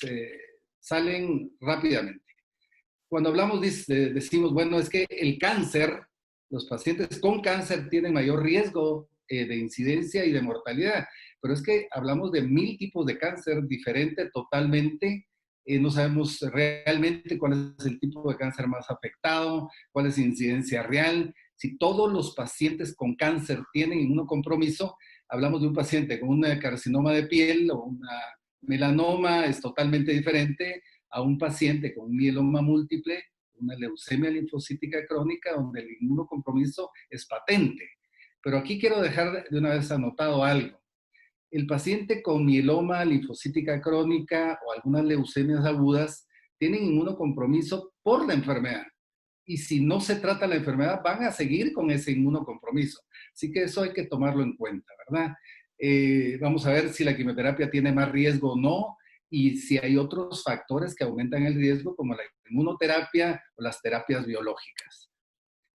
salen rápidamente. Cuando hablamos, decimos, bueno, es que el cáncer, los pacientes con cáncer tienen mayor riesgo de incidencia y de mortalidad, pero es que hablamos de 1000 tipos de cáncer diferente totalmente. No sabemos realmente cuál es el tipo de cáncer más afectado, cuál es la incidencia real. Si todos los pacientes con cáncer tienen inmunocompromiso, hablamos de un paciente con un carcinoma de piel o una melanoma, es totalmente diferente a un paciente con un mieloma múltiple, una leucemia linfocítica crónica, donde el inmunocompromiso es patente. Pero aquí quiero dejar de una vez anotado algo. El paciente con mieloma linfocítica crónica o algunas leucemias agudas tienen inmunocompromiso por la enfermedad. Y si no se trata la enfermedad, van a seguir con ese inmunocompromiso. Así que eso hay que tomarlo en cuenta, ¿verdad? Vamos a ver si la quimioterapia tiene más riesgo o no, y si hay otros factores que aumentan el riesgo, como la inmunoterapia o las terapias biológicas.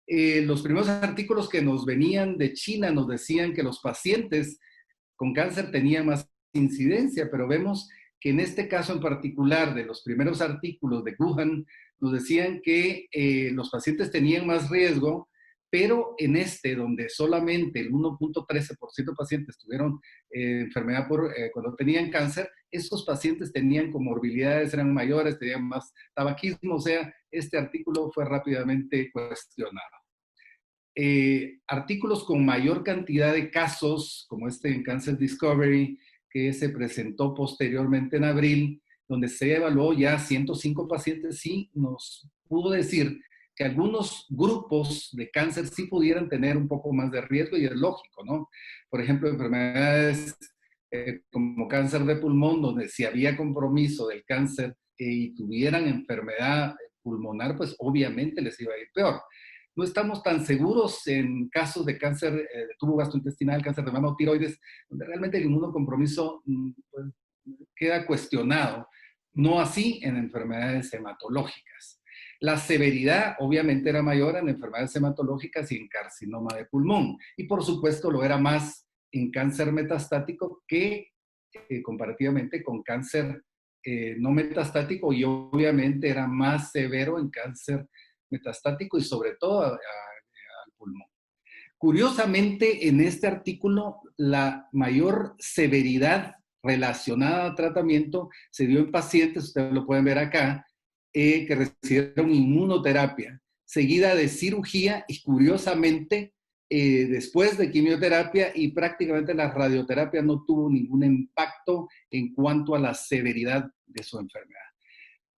Los primeros artículos que nos venían de China nos decían que los pacientes con cáncer tenían más incidencia, pero vemos que en este caso en particular de los primeros artículos de Wuhan, nos decían que los pacientes tenían más riesgo, pero en donde solamente el 1.13% de pacientes tuvieron enfermedad cuando tenían cáncer, estos pacientes tenían comorbilidades, eran mayores, tenían más tabaquismo, o sea, este artículo fue rápidamente cuestionado. Artículos con mayor cantidad de casos, como en Cancer Discovery, que se presentó posteriormente en abril, donde se evaluó ya 105 pacientes, sí nos pudo decir que algunos grupos de cáncer sí pudieran tener un poco más de riesgo, y es lógico, ¿no? Por ejemplo, enfermedades como cáncer de pulmón, donde si había compromiso del cáncer y tuvieran enfermedad pulmonar, pues obviamente les iba a ir peor. No estamos tan seguros en casos de cáncer de tubo gastrointestinal, cáncer de mama o tiroides, donde realmente el inmunocompromiso pues, queda cuestionado. No así en enfermedades hematológicas. La severidad obviamente era mayor en enfermedades hematológicas y en carcinoma de pulmón. Y por supuesto lo era más en cáncer metastático que comparativamente con cáncer no metastático, y obviamente era más severo en cáncer metastático y sobre todo al pulmón. Curiosamente, en este artículo, la mayor severidad relacionada al tratamiento se dio en pacientes, ustedes lo pueden ver acá, que recibieron inmunoterapia, seguida de cirugía y curiosamente después de quimioterapia, y prácticamente la radioterapia no tuvo ningún impacto en cuanto a la severidad de su enfermedad.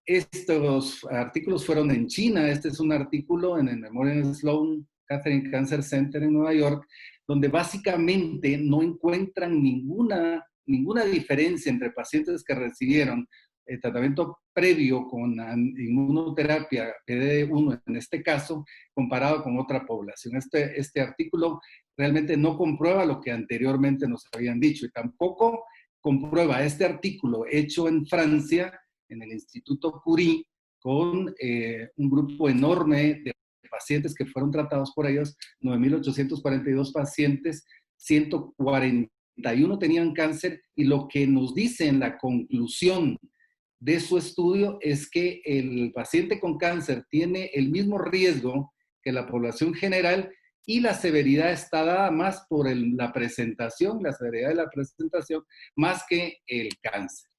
Estos artículos fueron en China. Este es un artículo en el Memorial Sloan Kettering Cancer Center en Nueva York, donde básicamente no encuentran ninguna diferencia entre pacientes que recibieron el tratamiento previo con inmunoterapia PD1 en este caso, comparado con otra población. Este artículo realmente no comprueba lo que anteriormente nos habían dicho, y tampoco comprueba este artículo hecho en Francia, en el Instituto Curie, con un grupo enorme de pacientes que fueron tratados por ellos, 9.842 pacientes, 141 tenían cáncer, y lo que nos dice en la conclusión de su estudio es que el paciente con cáncer tiene el mismo riesgo que la población general, y la severidad está dada más por la presentación, la severidad de la presentación, más que el cáncer.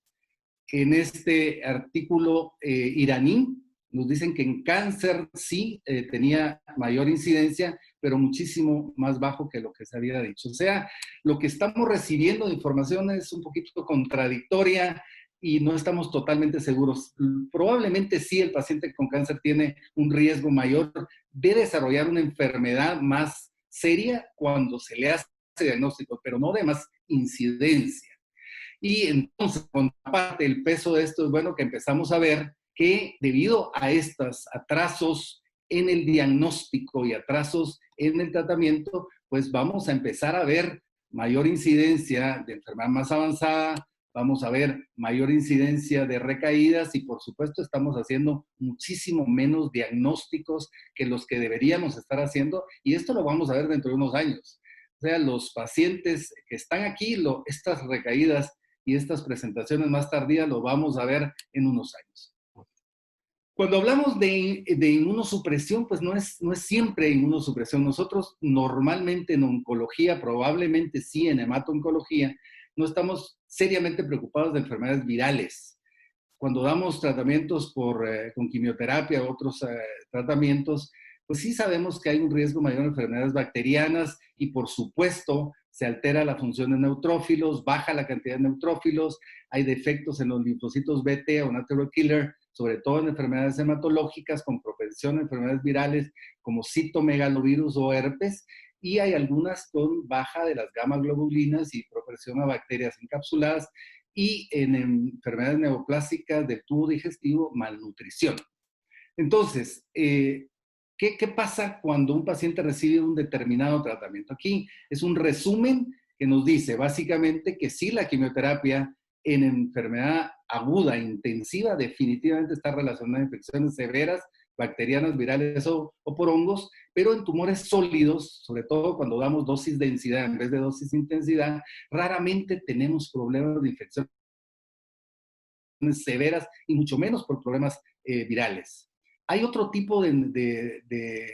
En este artículo iraní nos dicen que en cáncer sí tenía mayor incidencia, pero muchísimo más bajo que lo que se había dicho. O sea, lo que estamos recibiendo de información es un poquito contradictoria y no estamos totalmente seguros. Probablemente sí el paciente con cáncer tiene un riesgo mayor de desarrollar una enfermedad más seria cuando se le hace diagnóstico, pero no de más incidencia. Y entonces, con parte del peso de esto, es bueno que empezamos a ver que debido a estos atrasos en el diagnóstico y atrasos en el tratamiento, pues vamos a empezar a ver mayor incidencia de enfermedad más avanzada, vamos a ver mayor incidencia de recaídas, y por supuesto estamos haciendo muchísimo menos diagnósticos que los que deberíamos estar haciendo, y esto lo vamos a ver dentro de unos años. O sea, los pacientes que están aquí, estas recaídas y estas presentaciones más tardías lo vamos a ver en unos años. Cuando hablamos de inmunosupresión, pues no es siempre inmunosupresión. Nosotros normalmente en oncología, probablemente sí en hemato-oncología, no estamos seriamente preocupados de enfermedades virales. Cuando damos tratamientos con quimioterapia o otros tratamientos, pues sí sabemos que hay un riesgo mayor de enfermedades bacterianas y por supuesto se altera la función de neutrófilos, baja la cantidad de neutrófilos, hay defectos en los linfocitos BT o natural killer, sobre todo en enfermedades hematológicas con propensión a enfermedades virales como citomegalovirus o herpes, y hay algunas con baja de las gamma globulinas y propensión a bacterias encapsuladas, y en enfermedades neoplásicas del tubo digestivo, malnutrición. Entonces, ¿qué pasa cuando un paciente recibe un determinado tratamiento? Aquí es un resumen que nos dice básicamente que sí, la quimioterapia en enfermedad aguda, intensiva, definitivamente está relacionada a infecciones severas, bacterianas, virales o por hongos, pero en tumores sólidos, sobre todo cuando damos dosis densidad en vez de dosis intensidad, raramente tenemos problemas de infecciones severas y mucho menos por problemas virales. Hay otro tipo de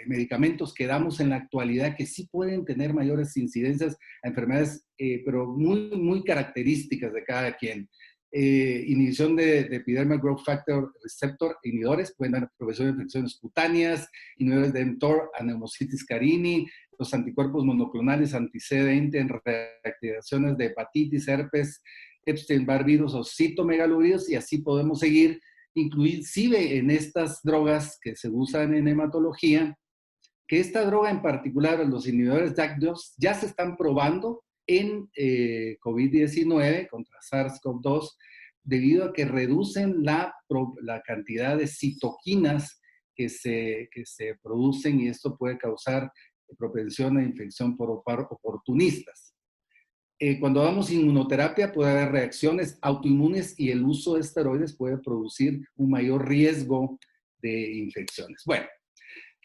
medicamentos que damos en la actualidad que sí pueden tener mayores incidencias a enfermedades, pero muy características de cada quien. Inhibición de Epidermal Growth Factor Receptor, inhibidores, pueden dar prevención de infecciones cutáneas, inhibidores de mTOR, anemocitis carini, los anticuerpos monoclonales anti-CD20 en reactivaciones de hepatitis, herpes, Epstein-Barr virus o citomegalovirus, y así podemos seguir, inclusive en estas drogas que se usan en hematología, que esta droga en particular, los inhibidores JAK2, ya se están probando en COVID-19 contra SARS-CoV-2 debido a que reducen la cantidad de citoquinas que se producen, y esto puede causar propensión a infección por oportunistas. Cuando damos inmunoterapia puede haber reacciones autoinmunes y el uso de esteroides puede producir un mayor riesgo de infecciones. Bueno,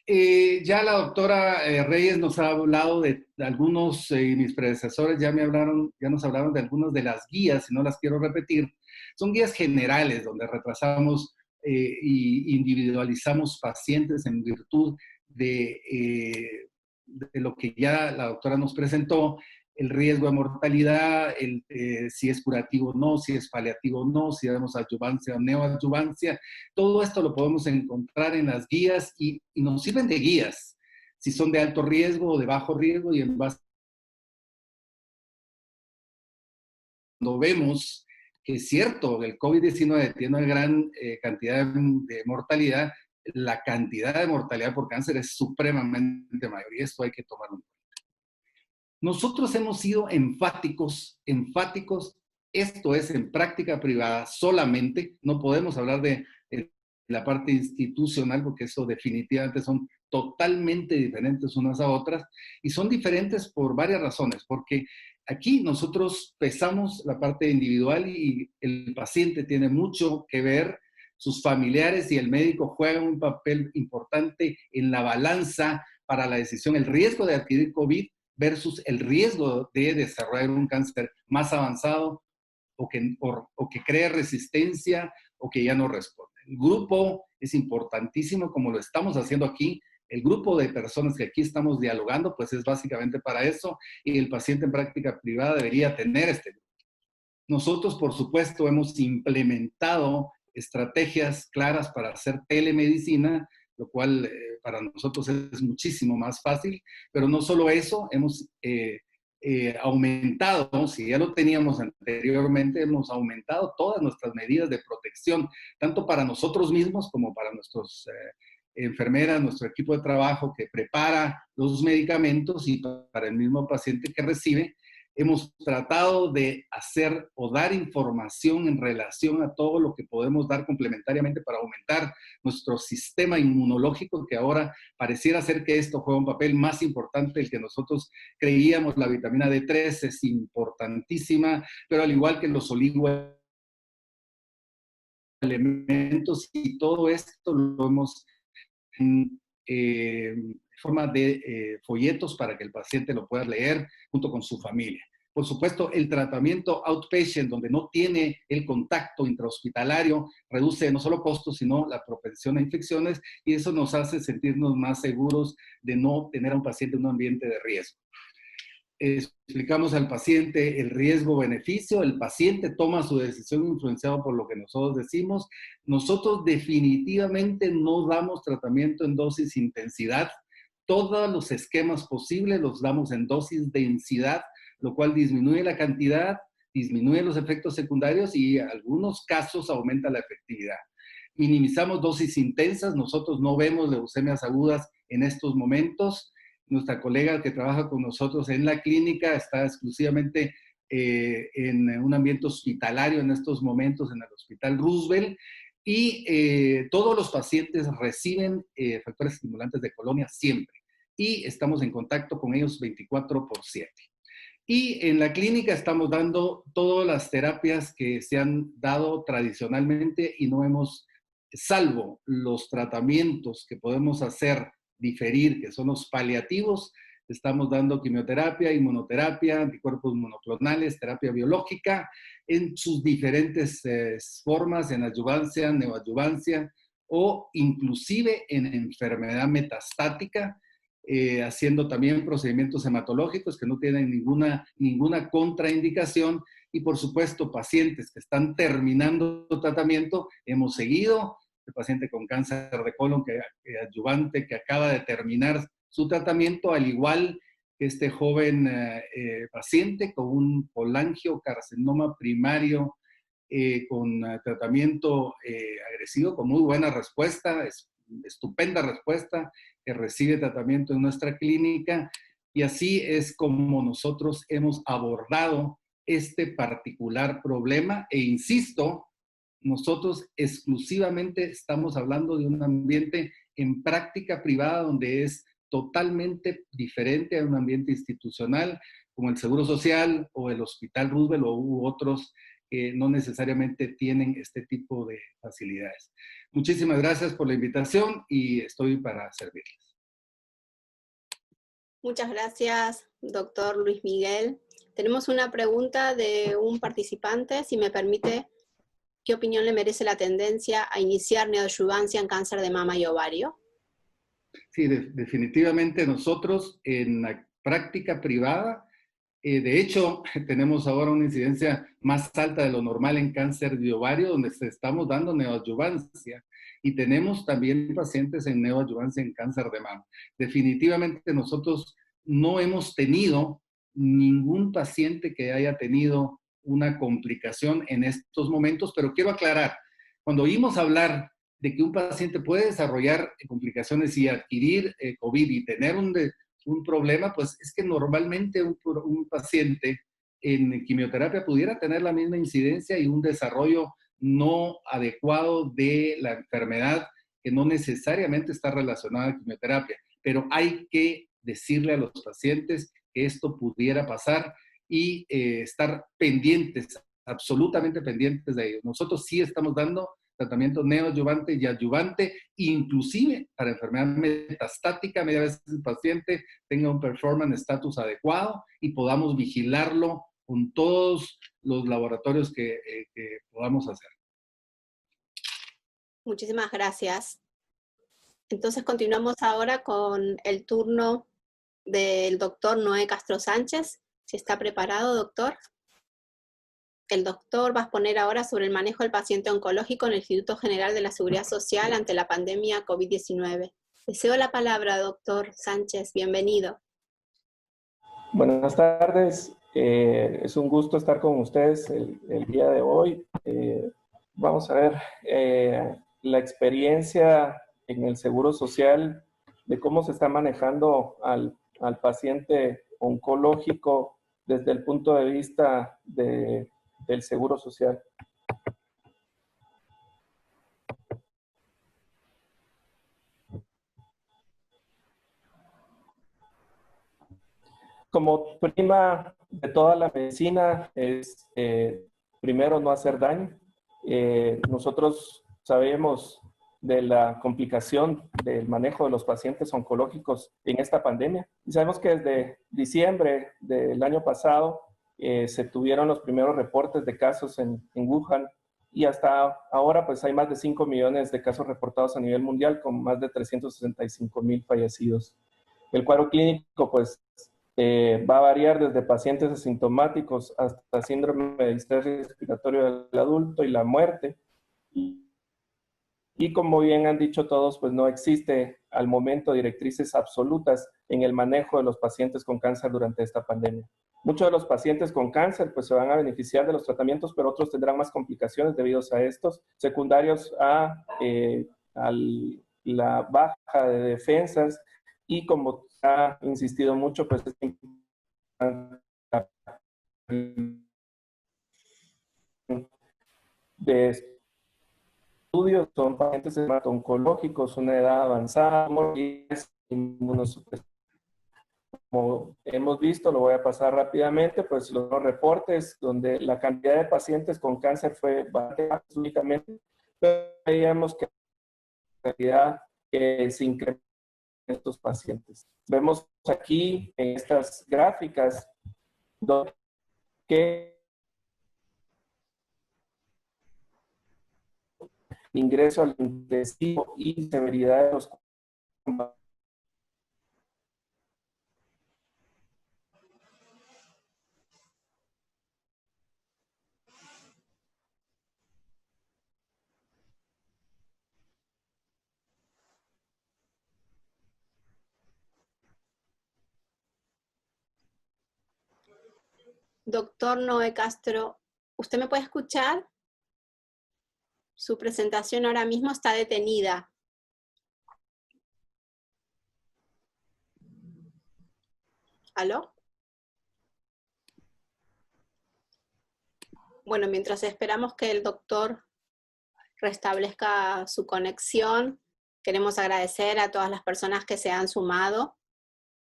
ya la doctora Reyes nos ha hablado de algunos, mis predecesores ya nos hablaron de algunas de las guías, y no las quiero repetir. Son guías generales donde retrasamos y individualizamos pacientes en virtud de lo que ya la doctora nos presentó, el riesgo de mortalidad, si es curativo o no, si es paliativo o no, si damos adyuvancia o neoadyuvancia. Todo esto lo podemos encontrar en las guías y nos sirven de guías, si son de alto riesgo o de bajo riesgo, y en base cuando vemos que es cierto, el COVID-19 tiene una gran cantidad de mortalidad, la cantidad de mortalidad por cáncer es supremamente mayor, y esto hay que tomarlo en cuenta. Nosotros hemos sido enfáticos, esto es en práctica privada solamente, no podemos hablar de la parte institucional porque eso definitivamente son totalmente diferentes unas a otras, y son diferentes por varias razones, porque aquí nosotros pesamos la parte individual y el paciente tiene mucho que ver, sus familiares y el médico juegan un papel importante en la balanza para la decisión, el riesgo de adquirir COVID versus el riesgo de desarrollar un cáncer más avanzado o que cree resistencia o que ya no responde. El grupo es importantísimo, como lo estamos haciendo aquí. El grupo de personas que aquí estamos dialogando, pues es básicamente para eso, y el paciente en práctica privada debería tener este grupo. Nosotros, por supuesto, hemos implementado estrategias claras para hacer telemedicina, lo cual para nosotros es muchísimo más fácil, pero no solo eso, hemos aumentado, si ya lo teníamos anteriormente, hemos aumentado todas nuestras medidas de protección, tanto para nosotros mismos como para nuestros enfermeras, nuestro equipo de trabajo que prepara los medicamentos y para el mismo paciente que recibe. Hemos tratado de hacer o dar información en relación a todo lo que podemos dar complementariamente para aumentar nuestro sistema inmunológico, que ahora pareciera ser que esto juega un papel más importante del que nosotros creíamos. La vitamina D3 es importantísima, pero al igual que los oligoelementos y todo esto lo hemos en forma de folletos para que el paciente lo pueda leer junto con su familia. Por supuesto, el tratamiento outpatient, donde no tiene el contacto intrahospitalario, reduce no solo costos, sino la propensión a infecciones, y eso nos hace sentirnos más seguros de no tener a un paciente en un ambiente de riesgo. Explicamos al paciente el riesgo-beneficio, el paciente toma su decisión influenciado por lo que nosotros decimos. Nosotros definitivamente no damos tratamiento en dosis intensidad. Todos los esquemas posibles los damos en dosis densidad, lo cual disminuye la cantidad, disminuye los efectos secundarios y en algunos casos aumenta la efectividad. Minimizamos dosis intensas, nosotros no vemos leucemias agudas en estos momentos. Nuestra colega que trabaja con nosotros en la clínica está exclusivamente en un ambiente hospitalario en estos momentos, en el Hospital Roosevelt, y todos los pacientes reciben factores estimulantes de colonia siempre, y estamos en contacto con ellos 24/7. Y en la clínica estamos dando todas las terapias que se han dado tradicionalmente y no hemos, salvo los tratamientos que podemos hacer diferir, que son los paliativos, estamos dando quimioterapia, inmunoterapia, anticuerpos monoclonales, terapia biológica, en sus diferentes formas, en adyuvancia, neoadyuvancia, o inclusive en enfermedad metastática, haciendo también procedimientos hematológicos que no tienen ninguna contraindicación, y por supuesto pacientes que están terminando tratamiento, hemos seguido. El paciente con cáncer de colon adyuvante que acaba de terminar su tratamiento, al igual que este joven paciente con un colangiocarcinoma primario con tratamiento agresivo, con muy buena respuesta, estupenda respuesta, que recibe tratamiento en nuestra clínica, y así es como nosotros hemos abordado este particular problema, e insisto, nosotros exclusivamente estamos hablando de un ambiente en práctica privada donde es totalmente diferente a un ambiente institucional como el Seguro Social o el Hospital Roosevelt u otros que no necesariamente tienen este tipo de facilidades. Muchísimas gracias por la invitación y estoy para servirles. Muchas gracias, doctor Luis Miguel. Tenemos una pregunta de un participante, si me permite. ¿Qué opinión le merece la tendencia a iniciar neoadyuvancia en cáncer de mama y ovario? Sí, definitivamente nosotros en la práctica privada, de hecho, tenemos ahora una incidencia más alta de lo normal en cáncer de ovario, donde estamos dando neoadyuvancia, y tenemos también pacientes en neoadyuvancia en cáncer de mama. Definitivamente nosotros no hemos tenido ningún paciente que haya tenido una complicación en estos momentos, pero quiero aclarar, cuando oímos hablar de que un paciente puede desarrollar complicaciones y adquirir COVID y tener un problema, pues es que normalmente un paciente en quimioterapia pudiera tener la misma incidencia y un desarrollo no adecuado de la enfermedad que no necesariamente está relacionada a quimioterapia, pero hay que decirle a los pacientes que esto pudiera pasar y estar pendientes, absolutamente pendientes de ello. Nosotros sí estamos dando tratamiento neoadyuvante y adyuvante, inclusive para enfermedad metastática, media vez el paciente tenga un performance status adecuado y podamos vigilarlo con todos los laboratorios que podamos hacer. Muchísimas gracias. Entonces continuamos ahora con el turno del doctor Noé Castro Sánchez. Si está preparado, doctor. El doctor va a exponer ahora sobre el manejo del paciente oncológico en el Instituto General de la Seguridad Social ante la pandemia COVID-19. Le cedo la palabra, doctor Sánchez. Bienvenido. Buenas tardes. Es un gusto estar con ustedes el día de hoy. Vamos a ver la experiencia en el Seguro Social de cómo se está manejando al paciente oncológico desde el punto de vista del Seguro Social. Como prima de toda la medicina es primero no hacer daño. Nosotros sabemos de la complicación del manejo de los pacientes oncológicos en esta pandemia. Y sabemos que desde diciembre del año pasado se tuvieron los primeros reportes de casos en Wuhan, y hasta ahora pues hay más de 5 millones de casos reportados a nivel mundial, con más de 365,000 fallecidos. El cuadro clínico pues va a variar desde pacientes asintomáticos hasta síndrome de distrés respiratorio del adulto y la muerte. Y como bien han dicho todos, pues no existe al momento directrices absolutas en el manejo de los pacientes con cáncer durante esta pandemia. Muchos de los pacientes con cáncer pues se van a beneficiar de los tratamientos, pero otros tendrán más complicaciones debido a estos, secundarios a la baja de defensas, y como ha insistido mucho, pues es importante de estudios, son pacientes hemato-oncológicos, una edad avanzada, inmunosupresión. Como hemos visto, lo voy a pasar rápidamente, pues los reportes donde la cantidad de pacientes con cáncer fue bastante baja únicamente, pero veíamos que la cantidad se incrementó en estos pacientes. Vemos aquí en estas gráficas que ingreso al intensivo y severidad de los Doctor Noé Castro, ¿usted me puede escuchar? Su presentación ahora mismo está detenida. ¿Aló? Bueno, mientras esperamos que el doctor restablezca su conexión, queremos agradecer a todas las personas que se han sumado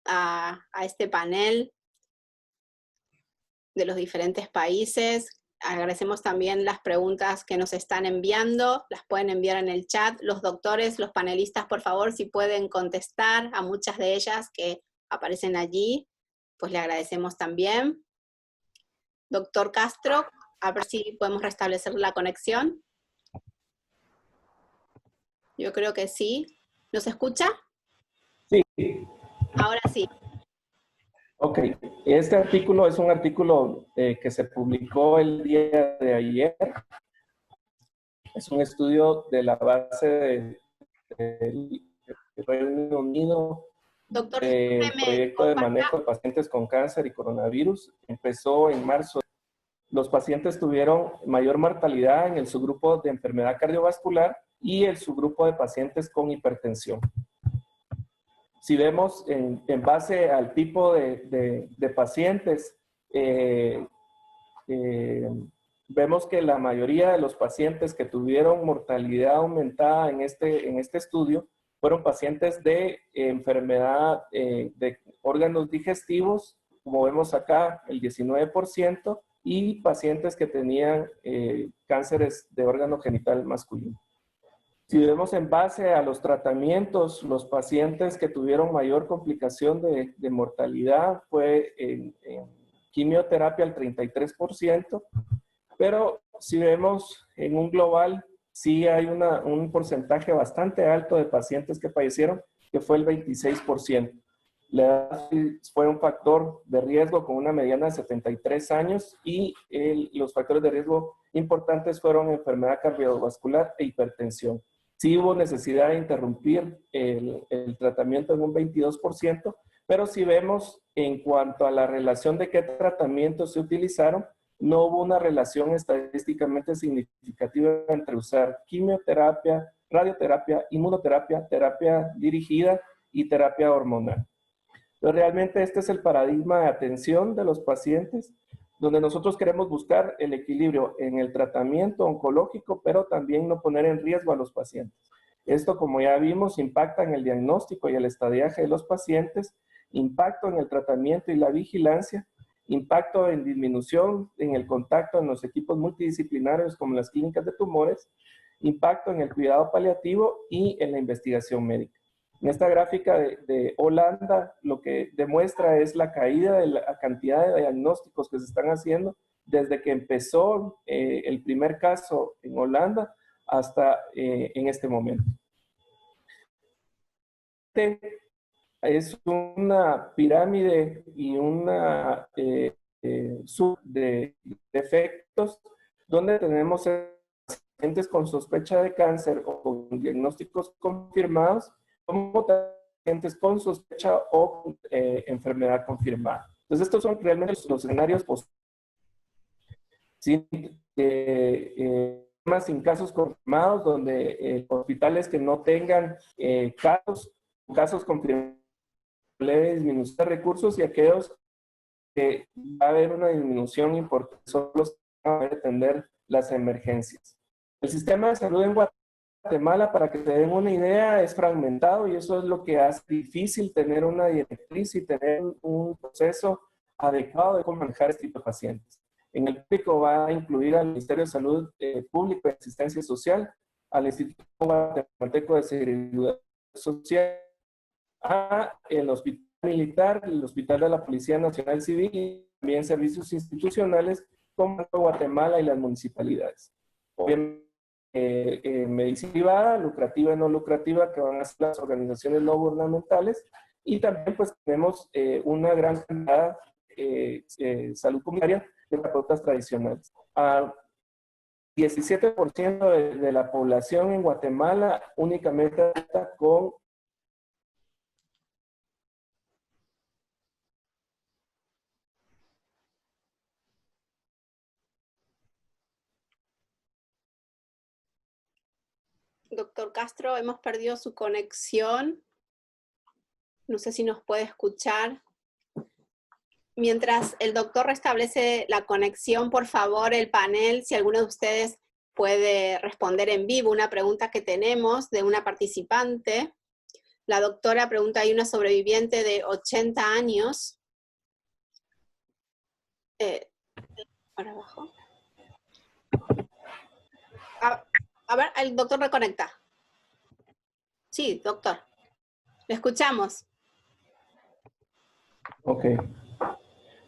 a este panel de los diferentes países. Agradecemos también las preguntas que nos están enviando, las pueden enviar en el chat. Los doctores, los panelistas, por favor, si pueden contestar a muchas de ellas que aparecen allí, pues le agradecemos también. Doctor Castro, a ver si podemos restablecer la conexión. Yo creo que sí. ¿Nos escucha? Sí. Ahora sí. Ok, este artículo es un artículo que se publicó el día de ayer. Es un estudio de la base del Reino Unido, Doctor, el proyecto de manejo de pacientes con cáncer y coronavirus. Empezó en marzo. Los pacientes tuvieron mayor mortalidad en el subgrupo de enfermedad cardiovascular y el subgrupo de pacientes con hipertensión. Si vemos en base al tipo de pacientes, vemos que la mayoría de los pacientes que tuvieron mortalidad aumentada en este estudio fueron pacientes de enfermedad de órganos digestivos, como vemos acá, el 19%, y pacientes que tenían cánceres de órgano genital masculino. Si vemos en base a los tratamientos, los pacientes que tuvieron mayor complicación de mortalidad fue en quimioterapia el 33%, pero si vemos en un global, sí hay un porcentaje bastante alto de pacientes que fallecieron, que fue el 26%. La edad fue un factor de riesgo con una mediana de 73 años y los factores de riesgo importantes fueron enfermedad cardiovascular e hipertensión. Sí hubo necesidad de interrumpir el tratamiento en un 22%, pero si vemos en cuanto a la relación de qué tratamientos se utilizaron, no hubo una relación estadísticamente significativa entre usar quimioterapia, radioterapia, inmunoterapia, terapia dirigida y terapia hormonal. Entonces, realmente este es el paradigma de atención de los pacientes, donde nosotros queremos buscar el equilibrio en el tratamiento oncológico, pero también no poner en riesgo a los pacientes. Esto, como ya vimos, impacta en el diagnóstico y el estadiaje de los pacientes, impacto en el tratamiento y la vigilancia, impacto en disminución en el contacto en los equipos multidisciplinarios como las clínicas de tumores, impacto en el cuidado paliativo y en la investigación médica. En esta gráfica de Holanda, lo que demuestra es la caída de la cantidad de diagnósticos que se están haciendo desde que empezó el primer caso en Holanda hasta en este momento. Es una pirámide y una sub de efectos donde tenemos pacientes con sospecha de cáncer o con diagnósticos confirmados, como pacientes con sospecha o enfermedad confirmada. Entonces, estos son realmente los escenarios posibles. Sin casos confirmados, donde hospitales que no tengan casos confirmados, leve disminución de recursos, y aquellos que va a haber una disminución importante solo se van a atender las emergencias. El sistema de salud en Guatemala, para que te den una idea, es fragmentado, y eso es lo que hace difícil tener una directriz y tener un proceso adecuado de cómo manejar este tipo de pacientes. En el público va a incluir al Ministerio de Salud Pública y Asistencia Social, al Instituto Guatemalteco de Seguridad Social, el Hospital Militar, el Hospital de la Policía Nacional Civil, y también servicios institucionales como Guatemala y las municipalidades. Obviamente, medicina privada, lucrativa y no lucrativa, que van a ser las organizaciones no gubernamentales, y también pues tenemos una gran cantidad de salud comunitaria de terapeutas tradicionales. 17% de la población en Guatemala únicamente está con Doctor Castro, hemos perdido su conexión. No sé si nos puede escuchar. Mientras el doctor restablece la conexión, por favor, el panel, si alguno de ustedes puede responder en vivo una pregunta que tenemos de una participante. La doctora pregunta, hay una sobreviviente de 80 años. Para abajo. A ver, el doctor reconecta. Sí, doctor. Le escuchamos. Ok.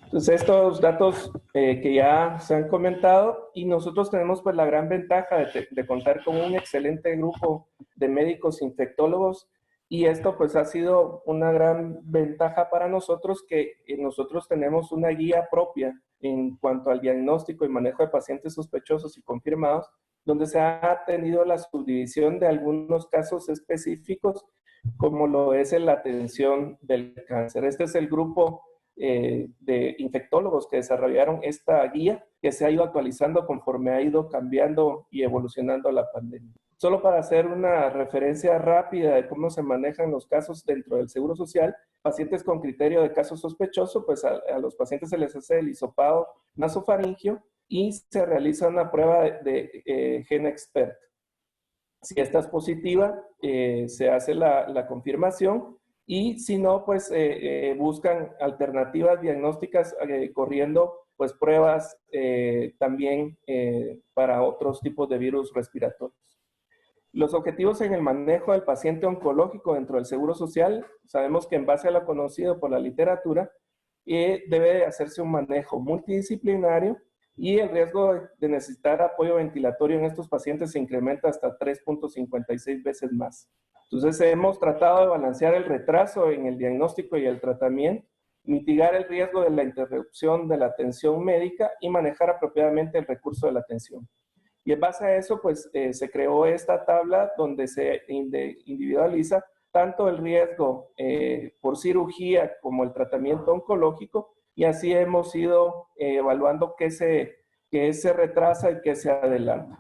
Entonces, estos datos que ya se han comentado, y nosotros tenemos pues la gran ventaja de contar con un excelente grupo de médicos infectólogos, y esto pues ha sido una gran ventaja para nosotros, que nosotros tenemos una guía propia en cuanto al diagnóstico y manejo de pacientes sospechosos y confirmados, donde se ha tenido la subdivisión de algunos casos específicos, como lo es en la atención del cáncer. Este es el grupo de infectólogos que desarrollaron esta guía, que se ha ido actualizando conforme ha ido cambiando y evolucionando la pandemia. Solo para hacer una referencia rápida de cómo se manejan los casos dentro del Seguro Social, pacientes con criterio de caso sospechoso, pues a los pacientes se les hace el hisopado nasofaringio y se realiza una prueba de GenExpert. Si esta es positiva, se hace la confirmación, y si no, pues buscan alternativas diagnósticas corriendo pues pruebas también para otros tipos de virus respiratorios. Los objetivos en el manejo del paciente oncológico dentro del Seguro Social, sabemos que en base a lo conocido por la literatura, debe hacerse un manejo multidisciplinario, y el riesgo de necesitar apoyo ventilatorio en estos pacientes se incrementa hasta 3.56 veces más. Entonces, hemos tratado de balancear el retraso en el diagnóstico y el tratamiento, mitigar el riesgo de la interrupción de la atención médica y manejar apropiadamente el recurso de la atención. Y en base a eso, pues, se creó esta tabla donde se individualiza tanto el riesgo por cirugía como el tratamiento oncológico, y así hemos ido evaluando qué se retrasa y qué se adelanta.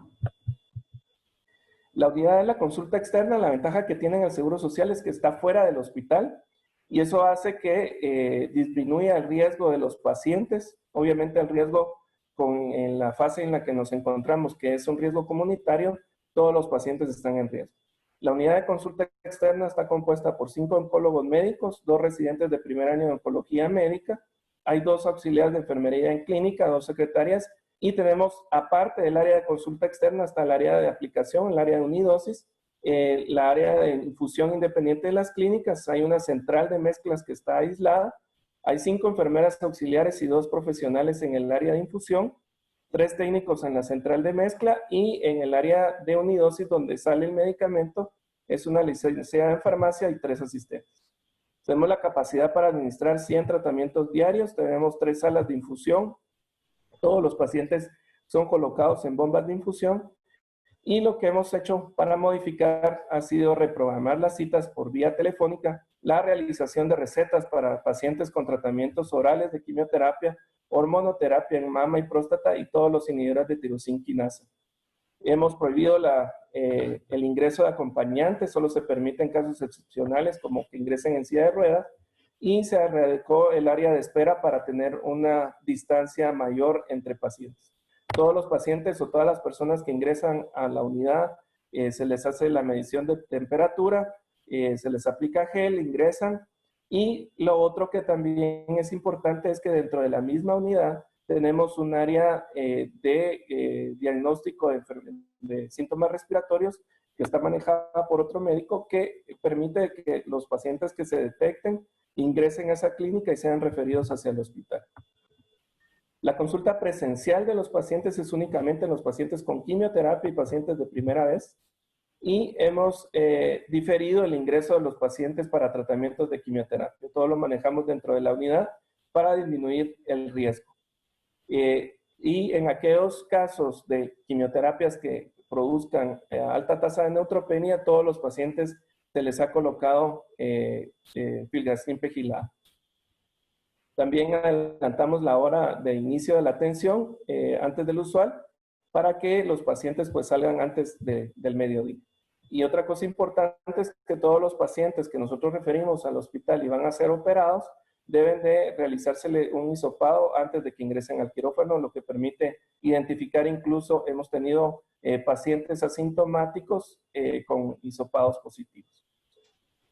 La unidad de la consulta externa, la ventaja que tiene el Seguro Social es que está fuera del hospital, y eso hace que disminuya el riesgo de los pacientes. Obviamente el riesgo en la fase en la que nos encontramos, que es un riesgo comunitario, todos los pacientes están en riesgo. La unidad de consulta externa está compuesta por 5 oncólogos médicos, 2 residentes de primer año de oncología médica, hay 2 auxiliares de enfermería en clínica, 2 secretarias, y tenemos, aparte del área de consulta externa, hasta el área de aplicación, el área de unidosis, la área de infusión independiente de las clínicas. Hay una central de mezclas que está aislada. Hay 5 enfermeras auxiliares y 2 profesionales en el área de infusión, 3 técnicos en la central de mezcla, y en el área de unidosis, donde sale el medicamento, es una licenciada en farmacia y 3 asistentes. Tenemos la capacidad para administrar 100 tratamientos diarios, tenemos 3 salas de infusión, todos los pacientes son colocados en bombas de infusión, y lo que hemos hecho para modificar ha sido reprogramar las citas por vía telefónica, la realización de recetas para pacientes con tratamientos orales de quimioterapia, hormonoterapia en mama y próstata y todos los inhibidores de tirosina quinasa. Hemos prohibido el ingreso de acompañantes, solo se permite en casos excepcionales como que ingresen en silla de ruedas, y se erradicó el área de espera para tener una distancia mayor entre pacientes. Todos los pacientes o todas las personas que ingresan a la unidad, se les hace la medición de temperatura, se les aplica gel, ingresan, y lo otro que también es importante es que dentro de la misma unidad tenemos un área de diagnóstico de síntomas respiratorios que está manejada por otro médico, que permite que los pacientes que se detecten ingresen a esa clínica y sean referidos hacia el hospital. La consulta presencial de los pacientes es únicamente en los pacientes con quimioterapia y pacientes de primera vez, y hemos diferido el ingreso de los pacientes para tratamientos de quimioterapia. Todo lo manejamos dentro de la unidad para disminuir el riesgo. Y en aquellos casos de quimioterapias que produzcan alta tasa de neutropenia, todos los pacientes se les ha colocado filgrastim pegilada. También adelantamos la hora de inicio de la atención antes del usual, para que los pacientes pues salgan antes del mediodía. Y otra cosa importante es que todos los pacientes que nosotros referimos al hospital y van a ser operados, deben de realizársele un hisopado antes de que ingresen al quirófano, lo que permite identificar, incluso hemos tenido pacientes asintomáticos con hisopados positivos.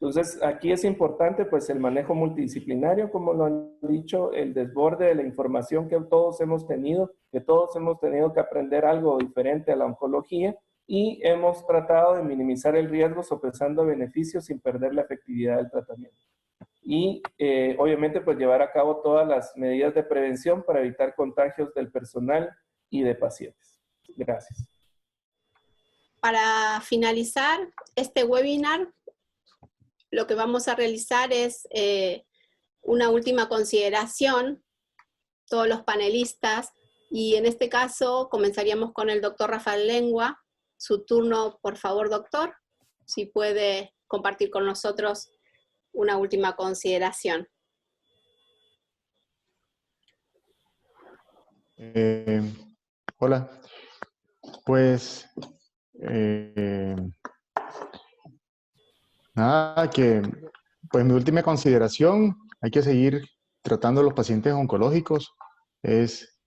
Entonces, aquí es importante pues el manejo multidisciplinario, como lo han dicho, el desborde de la información que todos hemos tenido, que aprender algo diferente a la oncología, y hemos tratado de minimizar el riesgo sopesando beneficios sin perder la efectividad del tratamiento. Y obviamente pues llevar a cabo todas las medidas de prevención para evitar contagios del personal y de pacientes. Gracias. Para finalizar este webinar, lo que vamos a realizar es una última consideración, todos los panelistas, y en este caso comenzaríamos con el doctor Rafael Lengua. Su turno, por favor, doctor, si puede compartir con nosotros una última consideración. Hola, pues nada, pues mi última consideración, hay que seguir tratando a los pacientes oncológicos, es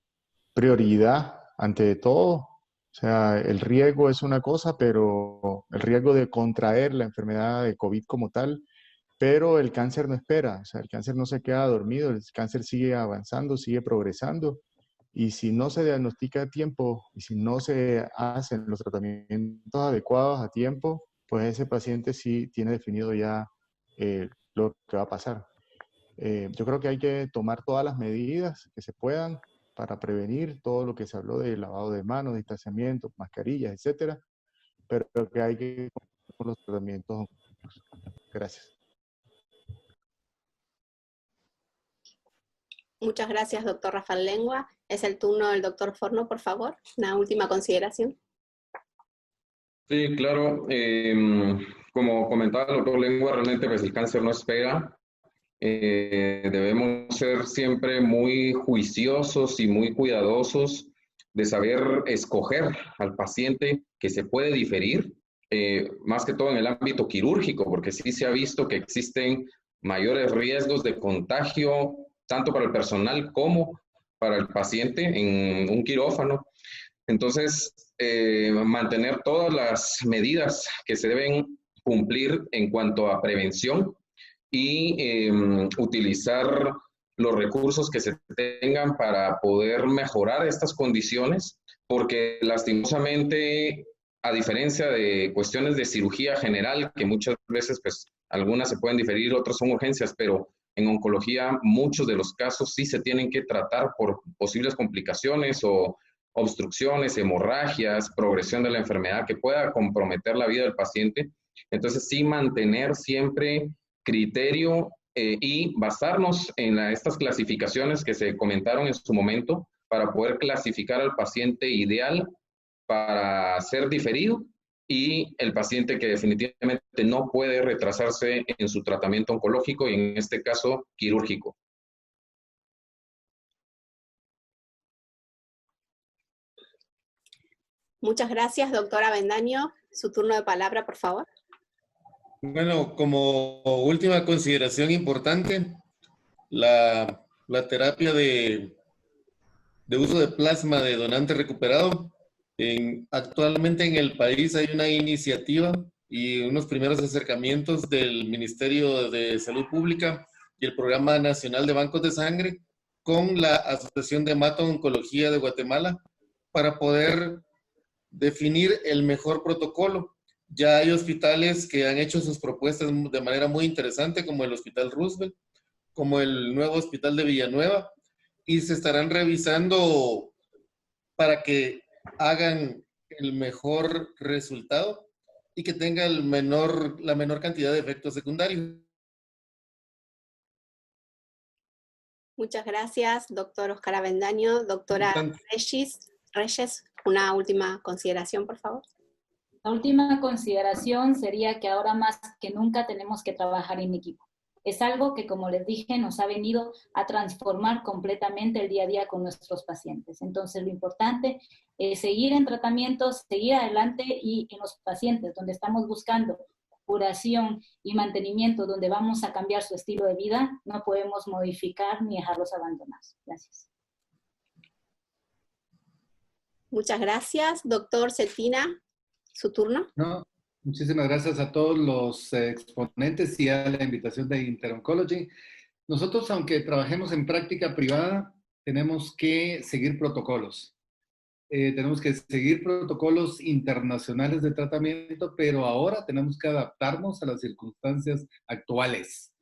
prioridad ante todo. O sea, el riesgo es una cosa, pero el riesgo de contraer la enfermedad de COVID como tal, pero el cáncer no espera, o sea, el cáncer no se queda dormido, el cáncer sigue avanzando, sigue progresando, y si no se diagnostica a tiempo y si no se hacen los tratamientos adecuados a tiempo, pues ese paciente sí tiene definido ya lo que va a pasar. Yo creo que hay que tomar todas las medidas que se puedan para prevenir todo lo que se habló de lavado de manos, distanciamiento, mascarillas, etcétera, pero que hay que continuar con los tratamientos oncológicos. Gracias. Muchas gracias, doctor Rafael Lengua. Es el turno del doctor Forno, por favor. Una última consideración. Sí, claro. Como comentaba el doctor Lengua, realmente pues el cáncer no espera. Debemos ser siempre muy juiciosos y muy cuidadosos de saber escoger al paciente que se puede diferir, más que todo en el ámbito quirúrgico, porque sí se ha visto que existen mayores riesgos de contagio, tanto para el personal como para el paciente en un quirófano. Entonces, mantener todas las medidas que se deben cumplir en cuanto a prevención y utilizar los recursos que se tengan para poder mejorar estas condiciones, porque lastimosamente a diferencia de cuestiones de cirugía general, que muchas veces, pues, algunas se pueden diferir, otras son urgencias, pero en oncología muchos de los casos sí se tienen que tratar por posibles complicaciones o obstrucciones, hemorragias, progresión de la enfermedad que pueda comprometer la vida del paciente. Entonces, sí mantener siempre criterio y basarnos en estas clasificaciones que se comentaron en su momento para poder clasificar al paciente ideal para ser diferido y el paciente que definitivamente no puede retrasarse en su tratamiento oncológico y en este caso quirúrgico. Muchas gracias, doctora Avendaño. Su turno de palabra, por favor. Bueno, como última consideración importante, la terapia de uso de plasma de donante recuperado. Actualmente en el país hay una iniciativa y unos primeros acercamientos del Ministerio de Salud Pública y el Programa Nacional de Bancos de Sangre con la Asociación de Hemato-Oncología de Guatemala para poder definir el mejor protocolo. Ya hay hospitales que han hecho sus propuestas de manera muy interesante, como el Hospital Roosevelt, como el nuevo Hospital de Villanueva, y se estarán revisando para que hagan el mejor resultado y que tenga la menor cantidad de efectos secundarios. Muchas gracias, doctor Oscar Avendaño. Doctora Reyes, una última consideración, por favor. La última consideración sería que ahora más que nunca tenemos que trabajar en equipo. Es algo que, como les dije, nos ha venido a transformar completamente el día a día con nuestros pacientes. Entonces, lo importante es seguir en tratamientos, seguir adelante, y en los pacientes donde estamos buscando curación y mantenimiento, donde vamos a cambiar su estilo de vida, no podemos modificar ni dejarlos abandonados. Gracias. Muchas gracias. Doctor Cetina, su turno. No, muchísimas gracias a todos los exponentes y a la invitación de InterOncology. Nosotros, aunque trabajemos en práctica privada, tenemos que seguir protocolos. Tenemos que seguir protocolos internacionales de tratamiento, pero ahora tenemos que adaptarnos a las circunstancias actuales.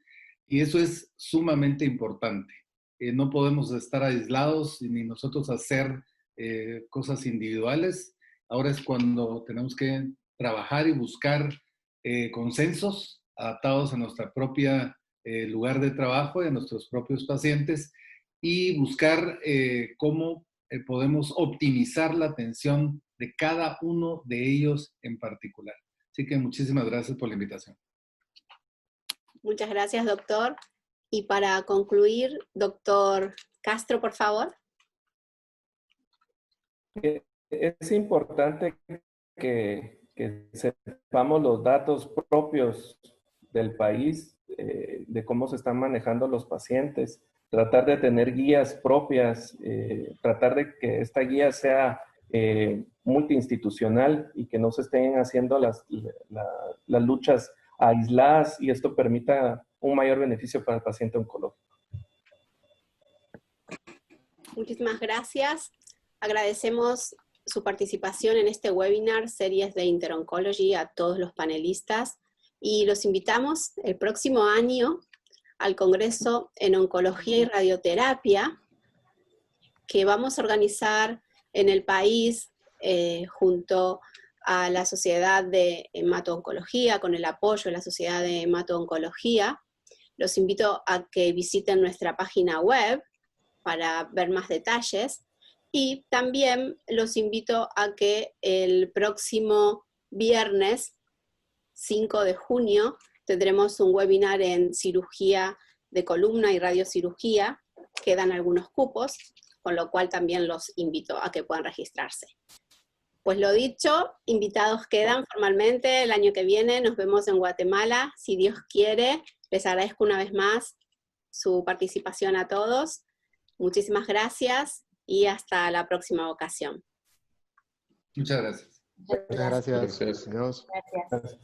Y eso es sumamente importante. No podemos estar aislados ni nosotros hacer cosas individuales. Ahora es cuando tenemos que trabajar y buscar consensos adaptados a nuestra propia lugar de trabajo y a nuestros propios pacientes, y buscar cómo podemos optimizar la atención de cada uno de ellos en particular. Así que muchísimas gracias por la invitación. Muchas gracias, doctor. Y para concluir, doctor Castro, por favor. Es importante que sepamos los datos propios del país, de cómo se están manejando los pacientes, tratar de tener guías propias, tratar de que esta guía sea multiinstitucional y que no se estén haciendo las luchas aisladas, y esto permita un mayor beneficio para el paciente oncológico. Muchísimas gracias. Agradecemos su participación en este webinar, Series de InterOncology, a todos los panelistas, y los invitamos el próximo año al Congreso en Oncología y Radioterapia, que vamos a organizar en el país junto a la Sociedad de Hemato-Oncología, con el apoyo de la Sociedad de Hemato-Oncología. Los invito a que visiten nuestra página web para ver más detalles, y también los invito a que el próximo viernes 5 de junio tendremos un webinar en cirugía de columna y radiocirugía. Quedan algunos cupos, con lo cual también los invito a que puedan registrarse. Pues lo dicho, invitados quedan formalmente. El año que viene nos vemos en Guatemala, si Dios quiere. Les agradezco una vez más su participación a todos. Muchísimas gracias y hasta la próxima ocasión. Muchas gracias. Muchas gracias. Gracias. Adiós. Gracias.